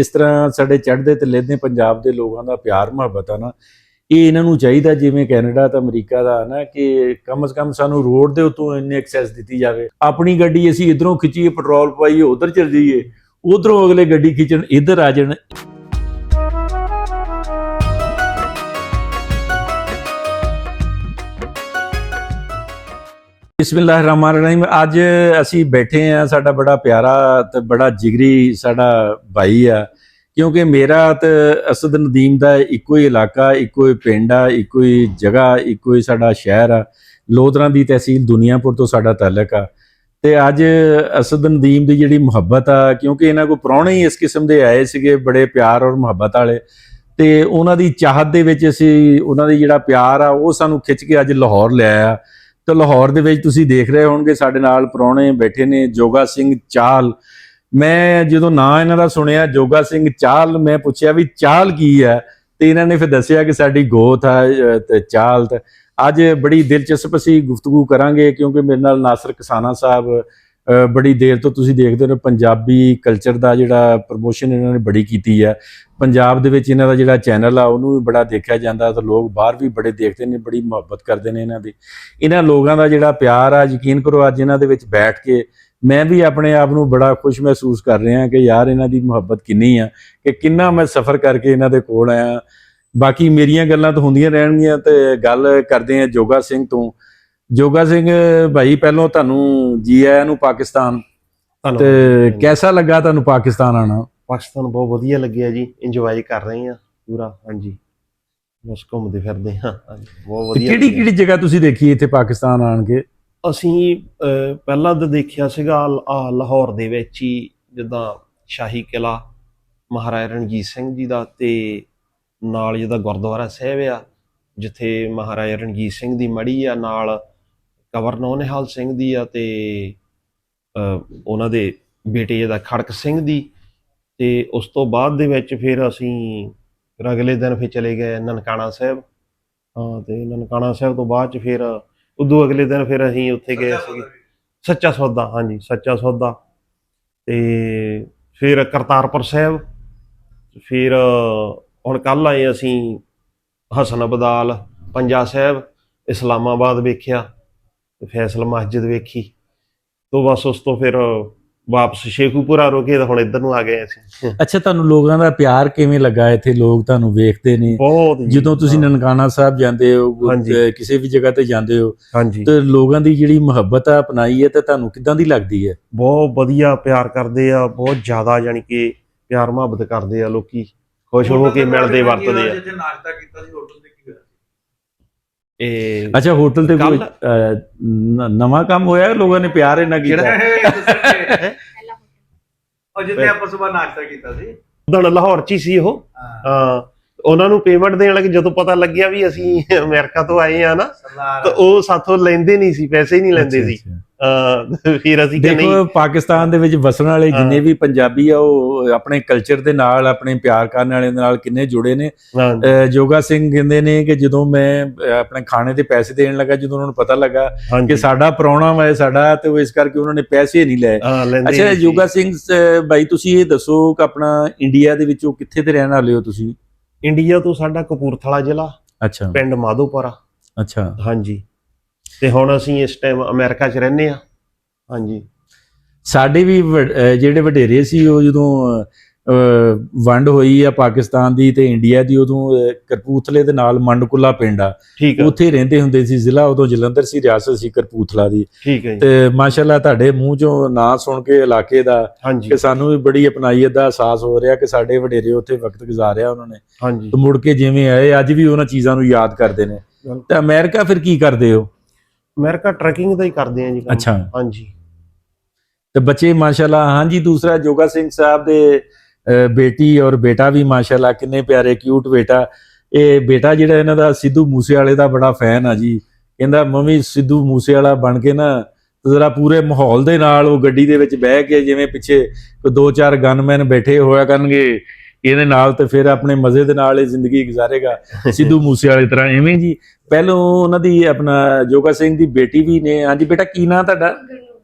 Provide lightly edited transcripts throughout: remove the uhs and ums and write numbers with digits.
इस तरह साडे चढ़दे ते लहदे पंजाब के लोगों का प्यार मुहब्बत है ना, ये इन्हों चाहिए जिमें कैनेडा तो अमरीका का ना कि कम से कम सानू रोड के उत्तों इन्नी एक्सैस दी जाए। अपनी गड्डी असीं इधरों खिंचीए, पेट्रोल पाइए, उधर चल जाइए, उधरों अगले गड्डी खिंचण इधर आ जाण। बिस्मिल्लाहिर्रहमानिर्रहीम। अज असी बैठे हैं, साडा बड़ा प्यारा तो बड़ा जिगरी साडा भाई आ, क्योंकि मेरा तो असद नदीम का इको ही इलाका, इको ही पिंड आ, इको ही जगह, इको ही साडा शहर आ। लोधरा की तहसील दुनियापुर तो साडा ताल्लुक आ। ते अज असद नदीम की जिहड़ी मुहब्बत आ, क्योंकि इन्हां कोल प्राहुणे ही इस किस्म के आए सीगे, बड़े प्यार और मुहब्बत वाले, ते उन्हां दी चाहत दे विच असीं उन्हां दी जिहड़ा प्यार आ वो सानूं खिच के अज लाहौर ले आया। तो लाहौर दे विच तुसीं देख रहे होणगे साडे नाल प्राहुणे बैठे ने जोगा सिंह चाहल। मैं जदों नां इन्हां दा सुनिया जोगा सिंह चाहल, मैं पुछया भी चाहल की है, तो इन्हां ने फिर दस्सिया कि साडी गोत है ते चाहल। ते अज बड़ी दिलचस्प असीं गुफ्तगू करांगे, क्योंकि मेरे नाल नासिर कसाना साहब बड़ी देर तो तुसीं देखदे हो पंजाबी कल्चर दा जिहड़ा प्रमोशन इन्हां ने बड़ी कीती है। पंजाब दे विच इन्हां दा जिहड़ा चैनल आ उहनूं भी बड़ा देखा जांदा, तो लोग बाहर भी बड़े देखते हैं, बड़ी मुहब्बत करते हैं इन्हां दी। इन्हां लोगों का जिहड़ा प्यार आ, यकीन करो अज इन्हां दे विच बैठ के मैं भी अपने आप नूं बड़ा खुश महसूस कर रहा कि यार इन्हां दी मुहब्बत किन्नी आ, कि किन्ना मैं सफ़र करके इन्हां दे कोल आया। बाकी मेरियां गल्लां तो होंदियां रहणगीਆਂ, ते गल करदे हैं जोगा सिंह तो। जोगा सिंह भाई पहलों तुहानूं जी आया नूं पाकिस्तान, ते कैसा लगा तुहानूं पाकिस्तान आना? पाकिस्तान बहुत वधिया लग्गिया जी, इंजॉय कर रहे हैं पूरा। हाँ जी, बस घूमते फिरते हाँ, बहुत वधिया। किहड़ी जगह तुसीं देखी इत्थे पाकिस्तान आण के? ਅਸੀਂ ਪਹਿਲਾਂ ਤਾਂ ਦੇਖਿਆ ਸੀਗਾ ਲਾਹੌਰ ਦੇ ਵਿੱਚ ਹੀ, ਜਿੱਦਾਂ ਸ਼ਾਹੀ ਕਿਲਾ ਮਹਾਰਾਜਾ ਰਣਜੀਤ ਸਿੰਘ ਜੀ ਦਾ, ਤੇ ਨਾਲ ਜਿਹਦਾ ਗੁਰਦੁਆਰਾ ਸਾਹਿਬ ਆ ਜਿੱਥੇ ਮਹਾਰਾਜਾ ਰਣਜੀਤ ਸਿੰਘ ਦੀ ਮੜੀ ਆ, ਨਾਲ ਕਬਰ ਨਿਹਾਲ ਸਿੰਘ ਦੀ ਆ, ਤੇ ਉਹਨਾਂ ਦੇ ਬੇਟੇ ਜਿਹਦਾ ਖੜਕ ਸਿੰਘ ਦੀ। ਤੇ ਉਸ ਤੋਂ ਬਾਅਦ ਦੇ ਵਿੱਚ ਫਿਰ ਅਸੀਂ ਫਿਰ ਅਗਲੇ ਦਿਨ ਫਿਰ ਚਲੇ ਗਏ ਨਨਕਾਣਾ ਸਾਹਿਬ। ਹਾਂ, ਤੇ ਨਨਕਾਣਾ ਸਾਹਿਬ ਤੋਂ ਬਾਅਦ 'ਚ ਫਿਰ ਉਦੋਂ ਅਗਲੇ ਦਿਨ ਫਿਰ ਅਸੀਂ ਉੱਥੇ ਗਏ ਸੀਗੇ ਸੱਚਾ ਸੌਦਾ। ਹਾਂਜੀ, ਸੱਚਾ ਸੌਦਾ। ਤੇ ਫਿਰ ਕਰਤਾਰਪੁਰ ਸਾਹਿਬ। ਫਿਰ ਹੁਣ ਕੱਲ੍ਹ ਆਏ ਅਸੀਂ ਹਸਨ ਅਬਦਾਲ, ਪੰਜਾ ਸਾਹਿਬ, ਇਸਲਾਮਾਬਾਦ ਵੇਖਿਆ, ਤੇ ਫੈਸਲ ਮਸਜਿਦ ਵੇਖੀ। ਤੋਂ ਬਸ ਉਸ ਤੋਂ ਫਿਰ ਵਾਪਸ ਸ਼ੇਖੂਪੁਰਾ ਰੁਕੇ, ਤਾਂ ਹੁਣ ਇੱਧਰ ਨੂੰ ਆ ਗਏ ਅਸੀਂ। ਅੱਛਾ, ਤੁਹਾਨੂੰ ਲੋਕਾਂ ਦਾ ਪਿਆਰ ਕਿਵੇਂ ਲੱਗਾ? ਇੱਥੇ ਲੋਕ ਤੁਹਾਨੂੰ ਵੇਖਦੇ ਨੇ ਬਹੁਤ, ਜਦੋਂ ਤੁਸੀਂ ਨਨਕਾਣਾ ਸਾਹਿਬ ਜਾਂਦੇ ਹੋ, ਕਿਸੇ ਵੀ ਜਗ੍ਹਾ ਤੇ ਜਾਂਦੇ ਹੋ, ਤੇ ਲੋਕਾਂ ਦੀ ਜਿਹੜੀ ਮੁਹੱਬਤ ਆ ਅਪਣਾਈ ਹੈ, ਤੇ ਤੁਹਾਨੂੰ ਕਿੱਦਾਂ ਦੀ ਲੱਗਦੀ ਹੈ? ਬਹੁਤ ਵਧੀਆ ਪਿਆਰ ਕਰਦੇ ਆ, ਬਹੁਤ ਜ਼ਿਆਦਾ, ਯਾਨੀ ਕਿ ਪਿਆਰ ਮੁਹੱਬਤ ਕਰਦੇ ਆ ਲੋਕੀ, ਖੁਸ਼ ਹੋ ਕੇ ਮਿਲਦੇ ਵਰਤਦੇ ਆ। ਜਿੱਥੇ ਨਾਸ਼ਤਾ ਕੀਤਾ ਸੀ ਹੋਟਲ ਤੇ ਕੀ ਹੋਇਆ? ਅੱਛਾ, ਹੋਟਲ ਤੇ ਕੋਈ ਨਵਾਂ ਕੰਮ ਹੋਇਆ, ਲੋਕਾਂ ਨੇ ਪਿਆਰ ਇਹਨਾਂ ਕੀਤਾ? ਉਹ ਜਿੱਥੇ ਆਪਾਂ ਸਵੇਰ ਨਾਸ਼ਤਾ ਕੀਤਾ ਸੀ ਉਦੋਂ ਲਾਹੌਰ 'ਚ ਹੀ ਸੀ ਉਹ। ਹਾਂ, ਉਹਨਾਂ ਨੂੰ ਪੇਮੈਂਟ ਦੇਣ ਲੱਗੇ, ਜਦੋਂ ਪਤਾ ਲੱਗਿਆ ਵੀ ਅਸੀਂ ਅਮਰੀਕਾ ਤੋਂ ਆਏ ਆ ਨਾ, ਤਾਂ ਉਹ ਸਾਥੋਂ ਲੈਂਦੇ ਨਹੀਂ ਸੀ, ਪੈਸੇ ਹੀ ਨਹੀਂ ਲੈਂਦੇ ਸੀ। ਫਿਰ ਅਸੀਂ ਦੇਖੋ, ਪਾਕਿਸਤਾਨ ਦੇ ਵਿੱਚ ਵਸਣ ਵਾਲੇ ਜਿੰਨੇ ਵੀ ਪੰਜਾਬੀ ਆ, ਉਹ ਆਪਣੇ ਕਲਚਰ ਦੇ ਨਾਲ, ਆਪਣੇ ਪਿਆਰ ਕਰਨ ਵਾਲਿਆਂ ਦੇ ਨਾਲ ਕਿੰਨੇ ਜੁੜੇ ਨੇ। ਜੋਗਾ ਸਿੰਘ ਕਹਿੰਦੇ ਨੇ ਕਿ ਜਦੋਂ ਮੈਂ ਆਪਣੇ ਖਾਣੇ ਦੇ ਪੈਸੇ ਦੇਣ ਲੱਗਾ, ਜਦੋਂ ਉਹਨਾਂ ਨੂੰ ਪਤਾ ਲੱਗਾ ਕਿ ਸਾਡਾ ਪ੍ਰਾਹੁਣਾ ਵਾ ਸਾਡਾ, ਤੇ ਉਹ ਇਸ ਕਰਕੇ ਉਹਨਾਂ ਨੇ ਪੈਸੇ ਨਹੀਂ ਲਏ। ਅੱਛਾ ਜੋਗਾ ਸਿੰਘ ਬਾਈ, ਤੁਸੀਂ ਇਹ ਦੱਸੋ ਕਿ ਆਪਣਾ ਇੰਡੀਆ ਦੇ ਵਿੱਚੋਂ ਕਿੱਥੇ ਤੇ ਰਹਿਣ ਵਾਲੇ ਹੋ ਤੁਸੀਂ? ਇੰਡੀਆ ਤੋਂ ਸਾਡਾ ਕਪੂਰਥਲਾ ਜ਼ਿਲ੍ਹਾ, ਅੱਛਾ, ਪਿੰਡ ਮਾਧੋਪੁਰਾ। ਅੱਛਾ, ਹਾਂਜੀ। ਤੇ ਹੁਣ ਅਸੀਂ ਇਸ ਟਾਈਮ ਅਮਰੀਕਾ 'ਚ ਰਹਿੰਦੇ ਹਾਂ। ਹਾਂਜੀ, ਸਾਡੇ ਵੀ ਜਿਹੜੇ ਵਡੇਰੇ ਸੀ, ਉਹ ਜਦੋਂ ਵੰਡ ਹੋਈ ਆ ਪਾਕਿਸਤਾਨ ਦੀ ਤੇ ਇੰਡੀਆ ਦੀ, ਉਦੋਂ ਕਰਪੂਥਲੇ ਦੇ ਨਾਲ ਮੰਡਕੁਲਾ ਪਿੰਡ ਆ, ਉੱਥੇ ਰਹਿੰਦੇ ਹੁੰਦੇ ਸੀ। ਜ਼ਿਲ੍ਹਾ ਉਦੋਂ ਜਲੰਧਰ ਸੀ, ਰਿਆਸਤ ਸੀ ਕਰਪੂਥਲਾ ਦੀ। ਠੀਕ ਹੈ। ਤੇ ਮਾਸ਼ਾਅੱਲਾ ਤੁਹਾਡੇ ਮੂੰਹ ਚੋਂ ਨਾਂ ਸੁਣ ਕੇ ਇਲਾਕੇ ਦਾ, ਕਿ ਸਾਨੂੰ ਵੀ ਬੜੀ ਅਪਣਾਈਅਤ ਦਾ ਅਹਿਸਾਸ ਹੋ ਰਿਹਾ ਕਿ ਸਾਡੇ ਵਡੇਰੇ ਉੱਥੇ ਵਕਤ ਗੁਜ਼ਾਰਿਆ ਉਹਨਾਂ ਨੇ, ਤੇ ਮੁੜ ਕੇ ਜਿਵੇਂ ਆਏ ਅੱਜ ਵੀ ਉਹਨਾਂ ਚੀਜ਼ਾਂ ਨੂੰ ਯਾਦ ਕਰਦੇ ਨੇ। ਤੇ ਅਮਰੀਕਾ ਫਿਰ ਕੀ ਕਰਦੇ ਹੋ? ਅਮਰੀਕਾ ਟਰੈਕਿੰਗ ਦਾ ਹੀ ਕਰਦੇ ਆ ਜੀ। ਅੱਛਾ, ਹਾਂਜੀ। ਤੇ ਬੱਚੇ ਮਾਸ਼ਾਅੱਲਾ। ਹਾਂਜੀ, ਦੂਸਰਾ ਜੋਗਾ ਸਿੰਘ ਸਾਹਿਬ ਦੇ ਬੇਟੀ ਔਰ ਬੇਟਾ ਵੀ ਮਾਸ਼ਾਅੱਲਾ, ਕਿੰਨੇ ਪਿਆਰੇ ਕਿਊਟ ਬੇਟਾ। ਇਹ ਬੇਟਾ ਜਿਹੜਾ ਇਹਨਾਂ ਦਾ ਸਿੱਧੂ ਮੂਸੇਵਾਲੇ ਦਾ ਬੜਾ ਫੈਨ ਆ ਜੀ, ਕਹਿੰਦਾ ਮੰਮੀ ਸਿੱਧੂ ਮੂਸੇਵਾਲਾ ਬਣ ਕੇ ਨਾ ਜ਼ਰਾ ਪੂਰੇ ਮਾਹੌਲ ਦੇ ਨਾਲ ਉਹ ਗੱਡੀ ਦੇ ਵਿੱਚ ਬਹਿ ਕੇ, ਜਿਵੇਂ ਪਿੱਛੇ ਕੋਈ 2-4 ਗਨਮੈਨ ਬੈਠੇ ਹੋਇਆ ਕਰਨਗੇ ਇਹਦੇ ਨਾਲ, ਤੇ ਫਿਰ ਆਪਣੇ ਮਜ਼ੇ ਦੇ ਨਾਲ ਇਹ ਜ਼ਿੰਦਗੀ ਗੁਜ਼ਾਰੇਗਾ ਸਿੱਧੂ ਮੂਸੇਵਾਲੇ ਤਰ੍ਹਾਂ। ਐਵੇਂ ਜੀ ਪਹਿਲੋਂ ਉਹਨਾਂ ਦੀ ਆਪਣਾ ਜੋਗਾ ਸਿੰਘ ਦੀ ਬੇਟੀ ਵੀ ਨੇ। ਹਾਂਜੀ ਬੇਟਾ, ਕੀ ਨਾਂ ਤੁਹਾਡਾ?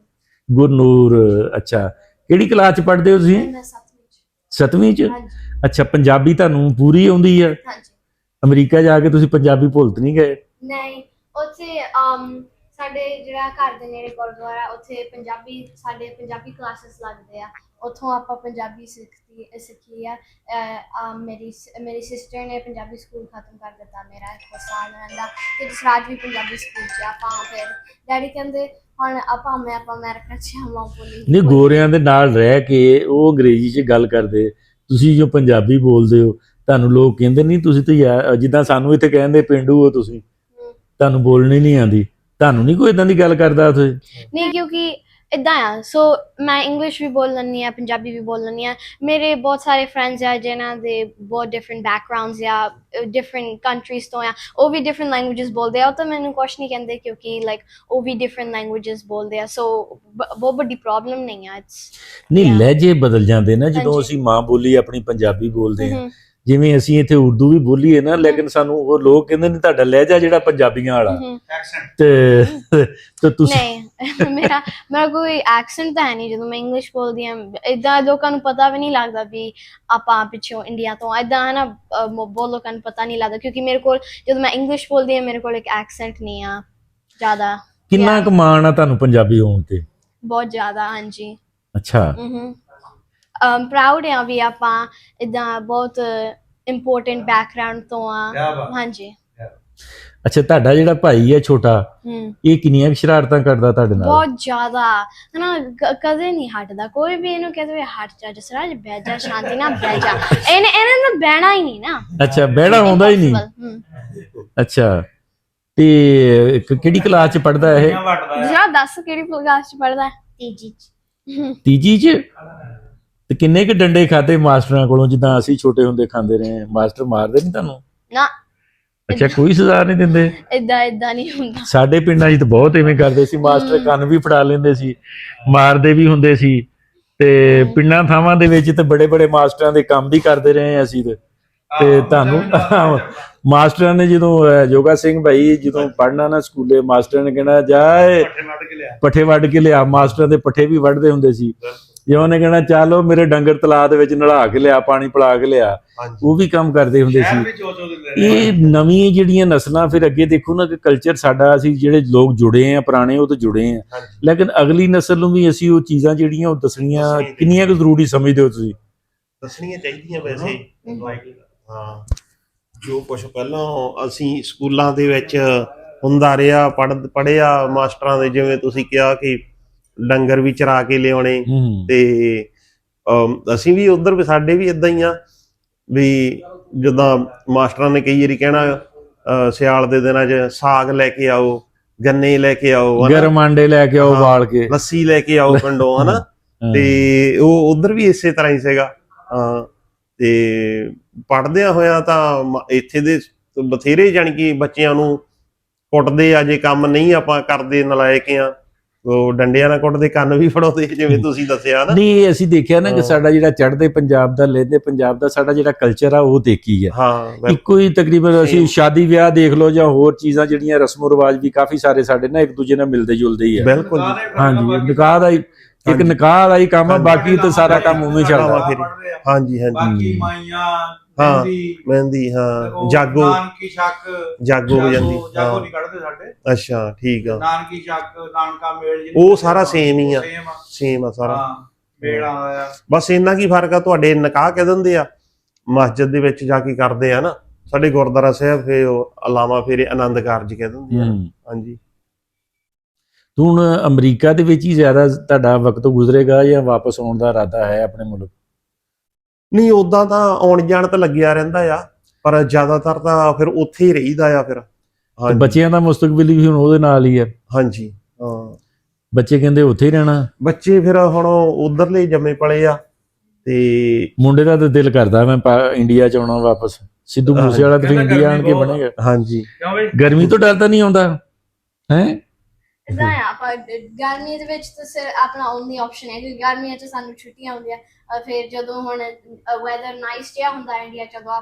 ਗੁਰਨੂਰ। ਅੱਛਾ, ਕਿਹੜੀ ਕਲਾਸ 'ਚ ਪੜ੍ਹਦੇ ਹੋ ਤੁਸੀਂ? 7ਵੀਂ ਚ? ਹਾਂਜੀ ਅੱਛਾ, ਪੰਜਾਬੀ ਤੁਹਾਨੂੰ ਪੂਰੀ ਆਉਂਦੀ ਆ? ਹਾਂਜੀ ਅਮਰੀਕਾ ਜਾ ਕੇ ਤੁਸੀਂ ਪੰਜਾਬੀ ਭੁੱਲ ਤਾਂ ਨਹੀਂ ਗਏ? ਨਹੀਂ ਉੱਥੇ ਸਾਡੇ ਜਿਹੜਾ ਘਰ ਦੇ ਨੇੜੇ ਗੁਰਦੁਆਰਾ ਉੱਥੇ ਸਾਡੇ ਪੰਜਾਬੀ ਕਲਾਸਿਸ ਲੱਗਦੇ ਆ, ਉੱਥੋਂ ਆਪਾਂ ਪੰਜਾਬੀ ਸਿੱਖੀ ਆ। ਮੇਰੀ ਸਿਸਟਰ ਨੇ ਪੰਜਾਬੀ ਸਕੂਲ ਖਤਮ ਕਰ ਦਿੱਤਾ ਮੇਰਾ 1 ਸਾਲ ਰਹਿੰਦਾ, ਤੇ ਜਸਰਾਜ ਵੀ ਪੰਜਾਬੀ ਸਕੂਲ 'ਚ ਆਪਾਂ ਫਿਰ ਡੈਡੀ ਕਹਿੰਦੇ ਹੁਣ ਆਪਾਂ ਅਮਰੀਕਾ 'ਚ ਆਵਾਂ ਬੋਲੀ ਨਹੀਂ, ਗੋਰਿਆਂ ਦੇ ਨਾਲ ਰਹਿ ਕੇ ਉਹ ਅੰਗਰੇਜ਼ੀ 'ਚ ਗੱਲ ਕਰਦੇ, ਤੁਸੀਂ ਜੋ ਪੰਜਾਬੀ ਬੋਲਦੇ ਹੋ, ਤੁਹਾਨੂੰ ਲੋਕ ਕਹਿੰਦੇ ਨਹੀਂ ਤੁਸੀਂ ਤਾਂ ਜਿੱਦਾਂ ਸਾਨੂੰ ਇੱਥੇ ਕਹਿੰਦੇ ਪਿੰਡੂ ਹੋ ਤੁਸੀਂ, ਤੁਹਾਨੂੰ ਬੋਲਣੀ ਨਹੀਂ ਆਉਂਦੀ, ਤੁਹਾਨੂੰ ਨਹੀਂ ਕੋਈ ਇਦਾਂ ਦੀ ਗੱਲ ਕਰਦਾ ਉੱਥੇ? ਨਹੀਂ ਕਿਉਂਕਿ ਇੱਦਾਂ ਆ, ਸੋ ਮੈਂ ਇੰਗਲਿਸ਼ ਵੀ ਬੋਲ ਲੈਂਦੀ ਹਾਂ, ਪੰਜਾਬੀ ਵੀ ਬੋਲ ਲੈਂਦੀ ਹਾਂ। ਮੇਰੇ ਬਹੁਤ ਸਾਰੇ ਫਰੈਂਡਸ ਆ ਜਿਨ੍ਹਾਂ ਦੇ ਬਹੁਤ ਡਿਫਰੈਂਟ ਬੈਕਗਰਾਉਂਡਸ ਆ, ਡਿਫਰੈਂਟ ਕੰਟਰੀਜ਼ ਤੋਂ ਆ, ਉਹ ਵੀ ਡਿਫਰੈਂਟ ਲੈਂਗੁਏਜਸ ਬੋਲਦੇ ਆ, ਉਹ ਤਾਂ ਮੈਨੂੰ ਕੁਛ ਨਹੀਂ ਕਹਿੰਦੇ ਕਿਉਂਕਿ ਲਾਈਕ ਉਹ ਵੀ ਡਿਫਰੈਂਟ ਲੈਂਗੁਏਜਸ ਬੋਲਦੇ ਆ, ਸੋ ਬਹੁਤ ਵੱਡੀ ਪ੍ਰੋਬਲਮ ਨਹੀਂ ਆ। ਨਹੀਂ, Yeah. ਲਹਿਜੇ ਬਦਲ ਜਾਂਦੇ ਨਾ ਜਦੋਂ ਹਾਂਜੀ। ਅਸੀਂ ਮਾਂ ਬੋਲੀ ਆਪਣੀ ਪੰਜਾਬੀ ਬੋਲਦੇ ਹਾਂ। ਜਿਵੇਂ ਅਸੀਂ ਇੱਥੇ ਉਰਦੂ ਵੀ ਬੋਲੀਏ ਨਾ, ਲੇਕਿਨ ਸਾਨੂੰ ਉਹ ਲੋਕ ਕਹਿੰਦੇ ਨੇ ਤੁਹਾਡਾ ਲਹਿਜਾ ਜਿਹੜਾ ਪੰਜਾਬੀਆਂ ਵਾਲਾ, ਐਕਸੈਂਟ ਤੇ ਤੁਸੀਂ ਨਹੀਂ ਮੇਰਾ ਕੋਈ ਐਕਸੈਂਟ ਤਾਂ ਹੈ ਨਹੀਂ ਜਦੋਂ ਮੈਂ ਇੰਗਲਿਸ਼ ਬੋਲਦੀ ਹਾਂ। ਏਦਾਂ ਲੋਕਾਂ ਨੂੰ ਪਤਾ ਵੀ ਨਹੀਂ ਲੱਗਦਾ ਵੀ ਆਪਾਂ ਪਿੱਛੋਂ ਇੰਡੀਆ ਤੋਂ, ਏਦਾਂ ਹੈ ਨਾ, ਬਹੁਤ ਲੋਕਾਂ ਨੂੰ ਪਤਾ ਨਹੀਂ ਲੱਗਦਾ ਕਿਉਂਕਿ ਮੇਰੇ ਕੋਲ ਜਦੋਂ ਮੈਂ ਇੰਗਲਿਸ਼ ਬੋਲਦੀ ਹਾਂ ਮੇਰੇ ਕੋਲ ਇੱਕ ਐਕਸੈਂਟ ਨਹੀਂ ਆ ਜ਼ਿਆਦਾ। ਕਿੰਨਾ ਕੁ ਮਾਣ ਆ ਤੁਹਾਨੂੰ ਪੰਜਾਬੀ ਹੋਣ ਤੇ? ਬਹੁਤ ਜ਼ਿਆਦਾ, ਹਾਂਜੀ। ਅੱਛਾ, ਪ੍ਰਾਊਡ ਆ ਵੀ ਆਪਾਂ ਇੱਦਾਂ ਬਹੁਤ ਇੰਪੋਰਟੈਂਟ ਬੈਕਗਰਾਉਂਡ ਤੋਂ ਆ। ਹਾਂਜੀ। ਅੱਛਾ, ਤੁਹਾਡਾ ਜਿਹੜਾ ਭਾਈ ਹੈ ਛੋਟਾ, ਇਹ ਕਿੰਨੀਆਂ ਕੁ ਸ਼ਰਾਰਤਾਂ ਕਰਦਾ ਤੁਹਾਡੇ ਨਾਲ? ਬਹੁਤ ਜ਼ਿਆਦਾ ਹਨਾ, ਕਦੇ ਨਹੀਂ ਹਟਦਾ। ਕੋਈ ਵੀ ਇਹਨੂੰ ਕਹਿੰਦੇ ਹਟ ਜਾ ਜਸਰਾਜ, ਬਹਿ ਜਾ ਸ਼ਾਂਤੀ ਨਾਲ ਬਹਿ ਜਾ, ਇਹਨੇ ਤਾਂ ਬਹਿਣਾ ਹੀ ਨਹੀਂ ਨਾ। ਅੱਛਾ, ਬਹਿਣਾ ਆਉਂਦਾ ਹੀ ਨਹੀਂ? ਅੱਛਾ, ਤੇ ਕਿਹੜੀ ਕਲਾਸ ਚ ਪੜਦਾ ਇਹ? ਜਰਾ ਦੱਸ ਕਿਹੜੀ ਕਲਾਸ ਚ ਪੜਦਾ? ਤੀਜੀ ਚ। ਤੀਜੀ ਚ? ਤੇ ਕਿੰਨੇ ਕੁ ਡੰਡੇ ਖਾਦੇ ਮਾਸਟਰਾਂ ਕੋਲੋਂ ਜਿੱਦਾਂ ਅਸੀਂ ਛੋਟੇ ਹੁੰਦੇ ਖਾਂਦੇ ਰਹੇ? ਮਾਸਟਰ ਮਾਰਦੇ ਨਹੀਂ ਤੁਹਾਨੂੰ? ਨਾ। ਅੱਛਾ, ਕੋਈ ਸਜ਼ਾ ਨਹੀਂ ਦਿੰਦੇ? ਏਦਾਂ ਨਹੀਂ ਹੁੰਦਾ। ਸਾਡੇ ਪਿੰਡਾਂ 'ਚ ਤਾਂ ਬਹੁਤ ਐਵੇਂ ਕਰਦੇ ਸੀ, ਮਾਸਟਰ ਕੰਨ ਵੀ ਫੜਾ ਲੈਂਦੇ ਸੀ, ਮਾਰਦੇ ਵੀ ਹੁੰਦੇ ਸੀ। ਤੇ ਪਿੰਡਾਂ ਥਾਵਾਂ ਦੇ ਵਿੱਚ ਤੇ ਬੜੇ ਬੜੇ ਮਾਸਟਰਾਂ ਦੇ ਕੰਮ ਵੀ ਕਰਦੇ ਰਹੇ ਅਸੀਂ ਤੇ ਤੁਹਾਨੂੰ ਮਾਸਟਰਾਂ ਨੇ ਜਦੋਂ ਯੋਗਾ ਸਿੰਘ ਭਾਈ ਜਦੋਂ ਪੜ੍ਹਨਾ ਨਾ ਸਕੂਲੇ, ਮਾਸਟਰਾਂ ਨੇ ਕਹਿਣਾ ਜਾਏ ਪੱਠੇ ਵੱਢ ਕੇ ਲਿਆ। ਮਾਸਟਰਾਂ ਦੇ ਪੱਠੇ ਵੀ ਵੱਢਦੇ ਹੁੰਦੇ ਸੀ। ਜੇ ਉਹਨੇ ਕਹਿਣਾ ਚਲੋ ਮੇਰੇ ਡੰਗਰ ਤਲਾਅ ਦੇ ਵਿੱਚ ਨਲਾ ਕੇ ਲਿਆ, ਪਾਣੀ ਪਿਲਾ ਕੇ ਲਿਆ, ਉਹ ਵੀ ਕੰਮ ਕਰਦੇ ਹੁੰਦੇ ਸੀ। ਇਹ ਨਵੀਂ ਜਿਹੜੀਆਂ ਨਸਲਾਂ ਫਿਰ ਅੱਗੇ ਦੇਖੋ ਨਾ ਕਿ ਕਲਚਰ ਸਾਡਾ, ਅਸੀਂ ਜਿਹੜੇ ਲੋਕ ਜੁੜੇ ਆ ਪੁਰਾਣੇ ਉਹ ਤਾਂ ਜੁੜੇ ਆ, ਲੇਕਿਨ ਅਗਲੀ ਨਸਲ ਨੂੰ ਵੀ ਅਸੀਂ ਉਹ ਚੀਜ਼ਾਂ ਜਿਹੜੀਆਂ ਉਹ ਦੱਸਣੀਆਂ ਕਿੰਨੀਆਂ ਕੁ ਜ਼ਰੂਰੀ ਸਮਝਦੇ ਹੋ ਤੁਸੀਂ? ਦੱਸਣੀਆਂ ਚਾਹੀਦੀਆਂ ਵੈਸੇ। ਹਾਂ, ਜੋ ਕੁਛ ਪਹਿਲਾਂ ਅਸੀਂ ਸਕੂਲਾਂ ਦੇ ਵਿੱਚ ਹੁੰਦਾ ਰਿਹਾ, ਪੜ੍ਹਿਆ ਮਾਸਟਰਾਂ ਦੇ, ਜਿਵੇਂ ਤੁਸੀਂ ਕਿਹਾ ਕਿ ਡੰਗਰ ਵੀ ਚਰਾ ਕੇ ਲਿਆਉਣੇ, ਤੇ ਅਸੀਂ ਵੀ ਉਧਰ ਵੀ ਸਾਡੇ ਵੀ ਇਦਾਂ ਹੀ ਆ ਵੀ ਜਿੱਦਾਂ ਮਾਸਟਰਾਂ ਨੇ ਕਈ ਵਾਰੀ ਕਹਿਣਾ ਸਿਆਲ ਦੇ ਦਿਨਾਂ 'ਚ ਸਾਗ ਲੈ ਕੇ ਆਓ, ਗੰਨੇ ਲੈ ਕੇ ਆਓ, ਗਰਮ ਆਂਡੇ ਲੈ ਕੇ ਆਓ ਉਬਾਲ ਕੇ, ਲੱਸੀ ਲੈ ਕੇ ਆਓ ਪਿੰਡੋਂ, ਹਨਾ। ਤੇ ਉਹ ਉਧਰ ਵੀ ਇਸੇ ਤਰ੍ਹਾਂ ਹੀ ਸੀਗਾ। ਤੇ ਪੜ੍ਹਦਿਆਂ ਹੋਇਆ ਤਾਂ ਇੱਥੇ ਦੇ ਬਥੇਰੇ ਜਾਣੀ ਕਿ ਬੱਚਿਆਂ ਨੂੰ ਕੁੱਟਦੇ ਆ ਜੇ ਕੰਮ ਨਹੀਂ ਆਪਾਂ ਕਰਦੇ, ਨਲਾਇਕ ਆ, ਉਹ ਡੰਡਿਆਂ ਨਾਲ ਕੁੱਟਦੇ, ਕੰਨ ਵੀ ਫੜਾਉਂਦੇ, ਜਿਵੇਂ ਤੁਸੀਂ ਦੱਸਿਆ ਨਾ। ਨਹੀਂ, ਅਸੀਂ ਦੇਖਿਆ ਨਾ ਕਿ ਸਾਡਾ ਜਿਹੜਾ ਚੜ੍ਹਦੇ ਪੰਜਾਬ ਦਾ ਲਹਿੰਦੇ ਪੰਜਾਬ ਦਾ ਸਾਡਾ ਜਿਹੜਾ ਕਲਚਰ ਆ ਉਹ ਦੇਖੀ ਆ। ਹਾਂ, ਇੱਕੋ ਹੀ ਤਕਰੀਬਨ ਅਸੀਂ ਸ਼ਾਦੀ ਵਿਆਹ ਦੇਖ ਲਓ ਜਾਂ ਹੋਰ ਚੀਜ਼ਾਂ ਜਿਹੜੀਆਂ ਰਸਮੋ ਰਿਵਾਜ ਵੀ ਕਾਫੀ ਸਾਰੇ ਸਾਡੇ ਨਾ ਇੱਕ ਦੂਜੇ ਨਾਲ ਮਿਲਦੇ ਜੁਲਦੇ ਹੀ ਆ। ਬਿਲਕੁਲ। ਹਾਂਜੀ, ਨਿਕਾਹ ਦਾ ਇੱਕ ਨਿਕਾਹ ਦਾ ਹੀ ਕੰਮ ਆ, ਬਾਕੀ ਤਾਂ ਸਾਰਾ ਕੰਮ ਉਵੇਂ ਚੱਲਦਾ। ਹਾਂਜੀ ਹਾਂਜੀ, ਬਾਕੀ ਮਾਈਆਂ, ਮਹਿੰਦੀ, ਹਾਂ, ਜਾਗੋ ਹੋ ਜਾਂਦੀ। ਜਾਗੋ ਨਹੀਂ ਕੱਢਦੇ ਸਾਡੇ। ਅੱਛਾ, ਠੀਕ ਆ। ਨਾਨਕੀ ਚੱਕ, ਨਾਨਕਾ ਮੇਲ, ਉਹ ਸਾਰਾ ਸੇਮ ਹੀ ਆ, ਸੇਮ ਆ ਸਾਰਾ। ਮੇਲ ਆਉਂਦਾ ਆ, ਬਸ ਇੰਨਾ ਕੀ ਫਰਕ ਆ, ਤੁਹਾਡੇ ਨਿਕਾਹ ਕਹਿ ਦਿੰਦੇ ਆ, ਮਸਜਿਦ ਦੇ ਵਿੱਚ ਜਾ ਕੇ ਕਰਦੇ ਆ ਨਾ, ਸਾਡੇ ਗੁਰਦੁਆਰਾ ਸਾਹਿਬ ਫੇ ਉਹ ਅਲਾਵਾ ਫੇਰੇ ਆਨੰਦ ਕਾਰਜ ਕਹਿ ਦਿੰਦੇ ਆ। ਹਾਂਜੀ। ਹੁਣ ਅਮਰੀਕਾ ਦੇ ਵਿੱਚ ਹੀ ਜ਼ਿਆਦਾ ਤੁਹਾਡਾ ਵਕਤ ਗੁਜ਼ਰੇਗਾ ਜਾਂ ਵਾਪਸ ਆਉਣ ਦਾ ਇਰਾਦਾ ਹੈ ਆਪਣੇ ਮੁਲਕ? ਨਹੀਂ, ਉਦਾਂ ਤਾਂ ਆਉਣ ਜਾਣ ਤਾਂ ਲੱਗਿਆ ਰਹਿੰਦਾ ਆ, ਪਰ ਜ਼ਿਆਦਾਤਰ ਤਾਂ ਫਿਰ ਉੱਥੇ ਹੀ ਰਹੀਦਾ ਆ ਫਿਰ। ਬੱਚਿਆਂ ਦਾ ਮੁਸਤਕਬਲ ਵੀ ਹੁਣ ਉਹਦੇ ਨਾਲ ਹੀ ਹੈ। ਹਾਂਜੀ, ਹਾਂ, ਬੱਚੇ ਕਹਿੰਦੇ ਉੱਥੇ ਹੀ ਰਹਿਣਾ। ਬੱਚੇ ਫਿਰ ਹੁਣ ਉਧਰਲੇ ਜੰਮੇ ਪਲੇ ਆ, ਤੇ ਮੁੰਡੇ ਦਾ ਤਾਂ ਦਿਲ ਕਰਦਾ ਮੈਂ ਇੰਡੀਆ ਚ ਆਉਣਾ ਵਾਪਸ। ਸਿੱਧੂ ਮੂਸੇ ਵਾਲਾ ਤਾਂ ਇੰਡੀਆ ਆਣ ਕੇ ਬਣੇਗਾ। ਹਾਂਜੀ। ਗਰਮੀ ਤੋਂ ਡਰ ਤਾਂ ਨਹੀਂ ਆਉਂਦਾ ਹੈ? ਇਦਾਂ ਆ, ਆਪਾਂ ਗਰਮੀ ਦੇ ਵਿੱਚ ਤਾਂ ਸਿਰ ਆਪਣਾ ਓਨਲੀ ਆਪਸ਼ਨ ਹੈ ਕਿਉਂਕਿ ਗਰਮੀਆਂ 'ਚ ਸਾਨੂੰ ਛੁੱਟੀਆਂ ਹੁੰਦੀਆਂ। ਫਿਰ ਜਦੋਂ ਹੁਣ ਵੈਦਰ ਨਾਈਸ ਜਿਹਾ ਹੁੰਦਾ ਇੰਡੀਆ 'ਚ, ਜਦੋਂ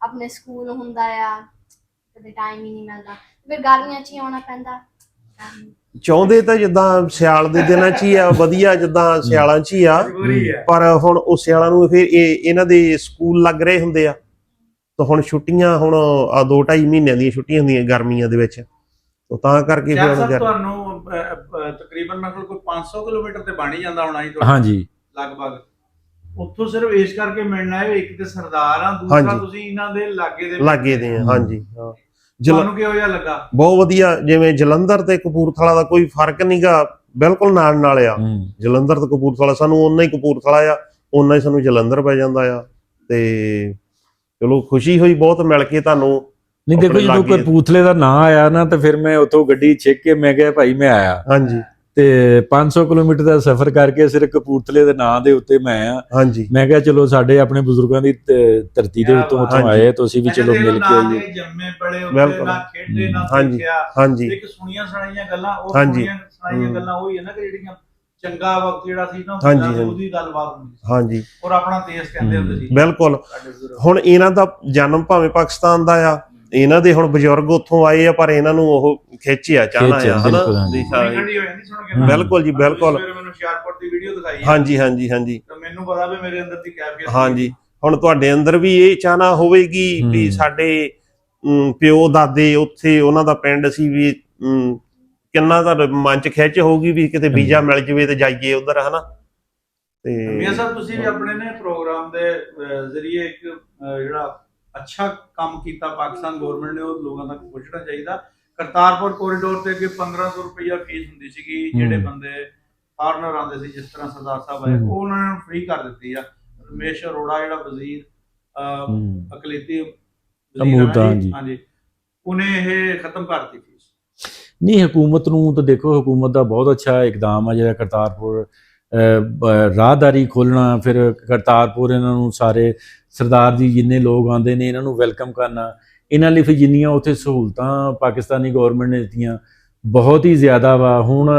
ਆਪਣੇ ਸਕੂਲ ਹੁੰਦਾ ਆ, ਕਦੇ ਟਾਈਮ ਹੀ ਨਹੀਂ ਮਿਲਦਾ, ਫਿਰ ਗਰਮੀਆਂ 'ਚ ਹੀ ਆਉਣਾ ਪੈਂਦਾ। ਚਾਹੁੰਦੇ ਤਾਂ ਜਿੱਦਾਂ ਸਿਆਲ ਦੇ ਦਿਨਾਂ 'ਚ ਹੀ ਆ, ਵਧੀਆ ਜਿੱਦਾਂ ਸਿਆਲਾਂ 'ਚ ਹੀ ਆ, ਮਜਬੂਰੀ ਹੈ। ਪਰ ਹੁਣ ਉਹ ਸਿਆਲਾਂ ਨੂੰ ਫਿਰ ਇਹਨਾਂ ਦੇ ਸਕੂਲ ਲੱਗ ਰਹੇ ਹੁੰਦੇ ਆ, ਤਾਂ ਹੁਣ ਛੁੱਟੀਆਂ ਹੁਣ ਆ 2-2.5 ਮਹੀਨਿਆਂ ਦੀਆਂ ਛੁੱਟੀਆਂ ਹੁੰਦੀਆਂ ਗਰਮੀਆਂ ਦੇ ਵਿੱਚ, ਤਾਂ ਕਰਕੇ ਫਿਰ ਜੱਜ ਹੁਣ ਸਾਹਿਬ ਤੁਹਾਨੂੰ ਤਕਰੀਬਨ ਮਤਲਬ ਕੋਈ 500 ਕਿਲੋਮੀਟਰ ਤੇ ਬਣ ਹੀ ਜਾਂਦਾ ਹੋਣਾ ਜੀ ਹਾਂਜੀ ਲਗਭਗ। ਉੱਥੋਂ ਸਿਰਫ ਇਸ ਕਰਕੇ ਮਿਲਣਾ ਹੈ, ਇੱਕ ਤੇ ਸਰਦਾਰ ਆ, ਦੂਸਰਾ ਹਾਂਜੀ। ਤੁਸੀਂ ਇਹਨਾਂ ਦੇ ਲਾਗੇ ਦੇ ਲਾਗੇ ਦੇ ਆ। ਹਾਂਜੀ ਹਾਂ, ਤੁਹਾਨੂੰ ਕਿਹੋ ਜਿਹਾ ਲੱਗਾ? ਬਹੁਤ ਵਧੀਆ। ਜਿਵੇਂ ਜਲੰਧਰ ਤੇ ਕਪੂਰਥਲਾ ਦਾ ਕੋਈ ਫਰਕ ਨਹੀਂਗਾ, ਬਿਲਕੁਲ ਨਾਲ ਨਾਲ ਆ। ਜਲੰਧਰ ਤੇ ਕਪੂਰਥਲਾ ਸਾਨੂੰ ਓਨਾ ਹੀ ਕਪੂਰਥਲਾ ਆ, ਓਨਾ ਹੀ ਸਾਨੂੰ ਜਲੰਧਰ ਪੈ ਜਾਂਦਾ ਆ। ਤੇ ਚਲੋ ਖੁਸ਼ੀ ਹੋਈ ਬਹੁਤ ਮਿਲ ਕੇ ਤੁਹਾਨੂੰ। ਨਹੀਂ ਦੇਖੋ, ਆਪਣੇ ਜਦੋਂ ਲਾਗੇ- ਕਪੂਰਥਲੇ ਦਾ ਨਾਂ ਆਇਆ ਨਾ, ਤਾਂ ਫਿਰ ਮੈਂ ਉੱਥੋਂ ਗੱਡੀ ਛਿੱਕ ਕੇ ਮੈਂ ਕਿਹਾ ਭਾਈ ਮੈਂ ਆਇਆ। ਹਾਂਜੀ ਤੇ 500 ਕਿਲੋਮੀਟਰ ਦਾ ਸਫ਼ਰ ਕਰਕੇ ਸਿਰਫ ਕਪੂਰਥਲੇ ਦੇ ਨਾਂ ਦੇ ਉੱਤੇ ਮੈਂ ਆਇਆ। ਹਾਂਜੀ ਮੈਂ ਕਿਹਾ ਚਲੋ ਸਾਡੇ ਆਪਣੇ ਬਜ਼ੁਰਗਾਂ ਦੀ ਧਰਤੀ ਦੇ ਉੱਤੋਂ ਉੱਥੋਂ ਹਾਂਜੀ। ਆਏ, ਤਾਂ ਅਸੀਂ ਵੀ ਚਲੋ ਮਿਲ ਕੇ ਆਈਏ। ਜੰਮੇ ਪੜੇ ਉੱਤੇ ਬਿਲਕੁਲ। ਨਾ ਖੇਡੇ ਨਾ ਹਾਂਜੀ। ਦੇਖਿਆ, ਹਾਂਜੀ ਇੱਕ ਸੁਣੀਆਂ ਸੁਣਾਈਆਂ ਗੱਲਾਂ, ਉਹ ਹਾਂਜੀ। ਸੁਣੀਆਂ ਸੁਣਾਈਆਂ ਗੱਲਾਂ ਉਹੀ ਹੈ ਨਾ ਕਿ ਜਿਹੜੀਆਂ ਚੰਗਾ ਵਕਤ ਜਿਹੜਾ ਸੀ ਨਾ ਹਾਂਜੀ, ਹੁੰਦਾ ਸੀ, ਹਾਂਜੀ। ਉਹਦੀ ਗੱਲਬਾਤ ਹੁੰਦੀ ਸੀ ਹਾਂਜੀ ਔਰ ਆਪਣਾ ਦੇਸ਼ ਕਹਿੰਦੇ ਹੁੰਦੇ ਸੀ ਬਿਲਕੁਲ। ਸਾਡੇ ਬਜ਼ੁਰਗ। ਹੁਣ ਇਹਨਾਂ ਦਾ ਜਨਮ ਭਾਵੇਂ ਪਾਕਿਸਤਾਨ ਦਾ ਆ, ਇਹਨਾਂ ਦੇ ਹੁਣ ਬਜ਼ੁਰਗ ਉੱਥੋਂ ਆਏ ਆ, ਪਰ ਇਹਨਾਂ ਨੂੰ ਉਹ ਖਿੱਚਿਆ ਚਾਹਨਾ ਖਿੱਚਿਆ, ਆ, ਹਨਾ ਬਿਲਕੁਲ, ਹਾਂਜੀ। ਵੀ ਬੜੀ ਠੰਡੀ ਹੋ ਜਾਂਦੀ ਸੁਣ ਕੇ ਨਾ। ਬਿਲਕੁਲ ਜੀ ਬਿਲਕੁਲ। ਸਵੇਰੇ ਮੈਨੂੰ ਹੁਸ਼ਿਆਰਪੁਰ ਦੀ ਵੀਡੀਓ ਦਿਖਾਈ ਹੈ, ਹਾਂਜੀ ਹਾਂਜੀ ਹਾਂਜੀ ਤਾਂ ਮੈਨੂੰ ਪਤਾ ਵੀ ਮੇਰੇ ਅੰਦਰ ਦੀ ਕੈਫੀਅਤ ਹਾਂਜੀ। ਹੁਣ ਤੁਹਾਡੇ ਅੰਦਰ ਵੀ ਇਹ ਚਾਹਨਾ ਹੋਵੇਗੀ ਵੀ ਸਾਡੇ ਪਿਓ ਦਾਦੇ ਉੱਥੇ, ਉਹਨਾਂ ਦਾ ਪਿੰਡ ਸੀ, ਵੀ ਕਿੰਨਾ ਤੁਹਾਡੇ ਮਨ ਚ ਖਿੱਚ ਹੋਊਗੀ ਵੀ ਕਿਤੇ ਵੀਜ਼ਾ ਮਿਲ ਜਵੇ ਤੇ ਜਾਈਏ ਉਧਰ, ਹਨਾ। ਤੇ ਮੀਆਂ ਸਾਹਿਬ ਤੁਸੀਂ ਵੀ ਆਪਣੇ ਨੇ ਪ੍ਰੋਗਰਾਮ ਦੇ ਜ਼ਰੀਏ ਇੱਕ ਜਿਹੜਾ ਅੱਛਾ ਕੰਮ ਕੀਤਾ ਪਾਕਿਸਤਾਨ ਗਵਰਨਮੈਂਟ ਨੇ, ਉਹ ਲੋਕਾਂ ਤੱਕ ਪਹੁੰਚਣਾ ਚਾਹੀਦਾ। ਕਰਤਾਰਪੁਰ ਕੋਰੀਡੋਰ ਤੇ ਅੱਗੇ 1500 ਰੁਪਇਆ ਫੀਸ ਹੁੰਦੀ ਸੀਗੀ, ਜਿਹੜੇ ਬੰਦੇ ਫਾਰਨਰ ਆਉਂਦੇ ਸੀ, ਜਿਸ ਤਰ੍ਹਾਂ ਸਰਦਾਰ ਸਾਹਿਬ ਆਏ, ਉਹ ਉਹਨਾਂ ਨੇ ਫ੍ਰੀ ਕਰ ਦਿੱਤੀ ਆ। ਰਮੇਸ਼ ਅਰੋੜਾ ਜਿਹੜਾ ਵਜ਼ੀਰ ਅਕਲੀਤੀ ਹਾਂਜੀ, ਉਹਨੇ ਇਹ ਖਤਮ ਕਰਤੀ ਫੀਸ। ਨਹੀਂ, ਹਕੂਮਤ ਨੂੰ ਤਾਂ ਦੇਖੋ, ਹਕੂਮਤ ਦਾ ਬਹੁਤ ਅੱਛਾ ਇਕਦਾਮ ਆ ਜਿਹੜਾ ਕਰਤਾਰਪੁਰ ਰਾਹਦਾਰੀ ਖੋਲ੍ਹਣਾ, ਫਿਰ ਕਰਤਾਰਪੁਰ ਇਹਨਾਂ ਨੂੰ ਸਾਰੇ ਸਰਦਾਰ ਜੀ ਜਿੰਨੇ ਲੋਕ ਆਉਂਦੇ ਨੇ ਇਹਨਾਂ ਨੂੰ ਵੈਲਕਮ ਕਰਨਾ, ਇਹਨਾਂ ਲਈ ਫਿਰ ਜਿੰਨੀਆਂ ਉੱਥੇ ਸਹੂਲਤਾਂ ਪਾਕਿਸਤਾਨੀ ਗੌਰਮੈਂਟ ਨੇ ਦਿੱਤੀਆਂ ਬਹੁਤ ਹੀ ਜ਼ਿਆਦਾ ਵਾ। ਹੁਣ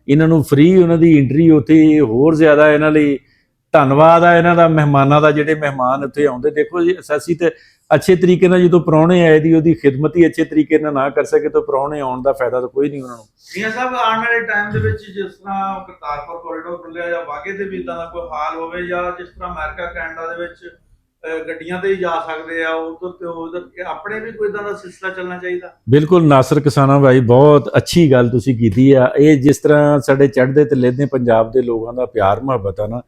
ਇਹਨਾਂ ਨੂੰ ਫ੍ਰੀ ਉਹਨਾਂ ਦੀ ਐਂਟਰੀ ਉੱਥੇ ਹੋਰ ਜ਼ਿਆਦਾ ਇਹਨਾਂ ਲਈ ਧੰਨਵਾਦ ਆ ਇਹਨਾਂ ਦਾ, ਮਹਿਮਾਨਾਂ ਦਾ, ਜਿਹੜੇ ਮਹਿਮਾਨ ਉੱਥੇ ਆਉਂਦੇ। ਦੇਖੋ ਜੀ, ਅਸੀਂ ਤੇ ਅੱਛੇ ਤਰੀਕੇ ਨਾਲ ਜਦੋਂ ਪ੍ਰਾਹੁਣੇ ਆਏ ਦੀ ਉਹਦੀ ਖਿਦਮਤ ਹੀ ਅੱਛੇ ਤਰੀਕੇ ਨਾਲ ਨਾ ਕਰ ਸਕੇ ਤਾਂ ਪ੍ਰਾਹੁਣੇ ਆਉਣ ਦਾ ਫਾਇਦਾ ਤਾਂ ਕੋਈ ਨਹੀਂ ਉਹਨਾਂ ਨੂੰ। ਮੀਆਂ ਸਾਹਿਬ ਆਉਣ ਵਾਲੇ ਟਾਈਮ ਦੇ ਵਿੱਚ ਜਿਸ ਤਰ੍ਹਾਂ ਕਰਤਾਰਪੁਰ ਕੋਰੀਡੋਰ ਖੁੱਲਿਆ ਜਾਂ ਵਾਘੇ ਤੇ ਵੀ ਇਦਾਂ ਦਾ ਕੋਈ ਹਾਲ ਹੋਵੇ, ਜਾਂ ਜਿਸ ਤਰ੍ਹਾਂ ਅਮਰੀਕਾ ਕੈਨੇਡਾ ਦੇ ਵਿੱਚ ਗੱਡੀਆਂ ਤੇ ਹੀ ਜਾ ਸਕਦੇ ਆ ਉਧਰ ਤੇ ਉਧਰ, ਆਪਣੇ ਵੀ ਕੋਈ ਇਦਾਂ ਦਾ ਸਿਲਸਿਲਾ ਚੱਲਣਾ ਚਾਹੀਦਾ। ਬਿਲਕੁਲ ਨਾਸਰ ਕਿਸਾਨਾ ਭਾਈ, ਬਹੁਤ ਅੱਛੀ ਗੱਲ ਤੁਸੀਂ ਕੀਤੀ ਆ। ਇਹ ਜਿਸ ਤਰ੍ਹਾਂ ਸਾਡੇ ਚੜ੍ਹਦੇ ਤੇ ਲਹਿੰਦੇ ਪੰਜਾਬ ਦੇ ਲੋਕਾਂ ਦਾ ਪਿਆਰ ਮੁਹੱਬਤ ਆ ਨਾ,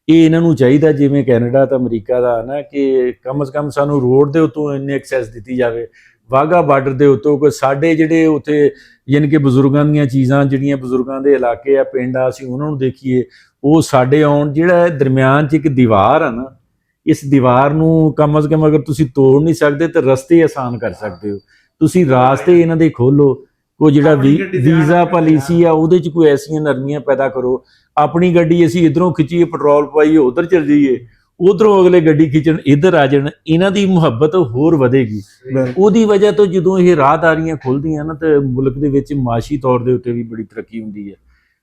ਇਹ ਇਹਨਾਂ ਨੂੰ ਚਾਹੀਦਾ ਜਿਵੇਂ ਕੈਨੇਡਾ ਤੇ ਅਮਰੀਕਾ ਦਾ ਨਾ, ਕਿ ਕਮ ਸੇ ਕਮ ਸਾਨੂੰ ਰੋਡ ਦੇ ਉੱਤੋਂ ਇੰਨੀ ਐਕਸੈਸ ਦਿੱਤੀ ਜਾਵੇ, ਵਾਹਗਾ ਬਾਰਡਰ ਦੇ ਉੱਤੋਂ ਕੋਈ ਸਾਡੇ ਜਿਹੜੇ ਉੱਥੇ ਯਾਨੀ ਕਿ ਬਜ਼ੁਰਗਾਂ ਦੀਆਂ ਚੀਜ਼ਾਂ, ਜਿਹੜੀਆਂ ਬਜ਼ੁਰਗਾਂ ਦੇ ਇਲਾਕੇ ਆ, ਪਿੰਡ ਆ, ਅਸੀਂ ਉਹਨਾਂ ਨੂੰ ਦੇਖੀਏ, ਉਹ ਸਾਡੇ ਆਉਣ। ਜਿਹੜਾ ਦਰਮਿਆਨ 'ਚ ਇੱਕ ਦੀਵਾਰ ਆ ਨਾ, ਇਸ ਦੀਵਾਰ ਨੂੰ ਕਮ ਸੇ ਕਮ ਅਗਰ ਤੁਸੀਂ ਤੋੜ ਨਹੀਂ ਸਕਦੇ ਤਾਂ ਰਸਤੇ ਆਸਾਨ ਕਰ ਸਕਦੇ ਹੋ। ਤੁਸੀਂ ਰਾਸਤੇ ਇਹਨਾਂ ਦੇ ਖੋਲੋ, ਕੋਈ ਜਿਹੜਾ ਵੀਜ਼ਾ ਪਾਲਿਸੀ ਆ ਉਹਦੇ 'ਚ ਕੋਈ ਐਸੀਆਂ ਨਰਮੀਆਂ ਪੈਦਾ ਕਰੋ। ਆਪਣੀ ਗੱਡੀ ਅਸੀਂ ਇਧਰੋਂ ਖਿੱਚੀਏ, ਪੈਟਰੋਲ ਪਾਈਏ, ਉਧਰ ਚਲ ਜਾਈਏ, ਉਧਰੋਂ ਅਗਲੇ ਗੱਡੀ ਖਿੱਚਣ ਇੱਧਰ ਆ ਜਾਣ, ਇਹਨਾਂ ਦੀ ਮੁਹੱਬਤ ਹੋਰ ਵਧੇਗੀ। ਉਹਦੀ ਵਜ੍ਹਾ ਤੋਂ ਜਦੋਂ ਇਹ ਰਾਹਦਾਰੀਆਂ ਖੁੱਲ੍ਹਦੀਆਂ ਨਾ, ਤੇ ਮੁਲਕ ਦੇ ਵਿੱਚ ਮਾਸ਼ੀ ਤੌਰ ਦੇ ਉੱਤੇ ਵੀ ਬੜੀ ਤਰੱਕੀ ਹੁੰਦੀ ਹੈ,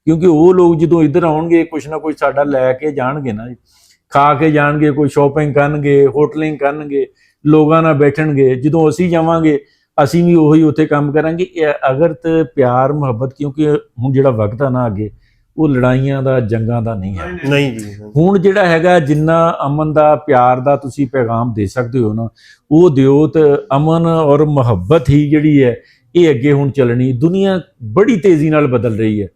ਕਿਉਂਕਿ ਉਹ ਲੋਕ ਜਦੋਂ ਇੱਧਰ ਆਉਣਗੇ ਕੁਛ ਨਾ ਕੁਛ ਸਾਡਾ ਲੈ ਕੇ ਜਾਣਗੇ ਨਾ, ਖਾ ਕੇ ਜਾਣਗੇ, ਕੋਈ ਸ਼ਾਪਿੰਗ ਕਰਨਗੇ, ਹੋਟਲਿੰਗ ਕਰਨਗੇ, ਲੋਕਾਂ ਨਾਲ ਬੈਠਣਗੇ। ਜਦੋਂ ਅਸੀਂ ਜਾਵਾਂਗੇ ਅਸੀਂ ਵੀ ਉਹੀ ਉੱਥੇ ਕੰਮ ਕਰਾਂਗੇ। ਅਗਰ ਤੇ ਪਿਆਰ ਮੁਹੱਬਤ, ਕਿਉਂਕਿ ਹੁਣ ਜਿਹੜਾ ਵਕਤ ਆ ਨਾ ਅੱਗੇ, ਉਹ ਲੜਾਈਆਂ ਦਾ, ਜੰਗਾਂ ਦਾ ਨਹੀਂ ਹੈ। ਨਹੀਂ ਜੀ, ਹੁਣ ਜਿਹੜਾ ਹੈਗਾ, ਜਿੰਨਾ ਅਮਨ ਦਾ, ਪਿਆਰ ਦਾ ਤੁਸੀਂ ਪੈਗਾਮ ਦੇ ਸਕਦੇ ਹੋ ਨਾ, ਉਹ ਦਿਓ। ਤੇ ਅਮਨ ਔਰ ਮੁਹੱਬਤ ਹੀ ਜਿਹੜੀ ਹੈ, ਇਹ ਅੱਗੇ ਹੁਣ ਚੱਲਣੀ। ਦੁਨੀਆ ਬੜੀ ਤੇਜ਼ੀ ਨਾਲ ਬਦਲ ਰਹੀ ਹੈ।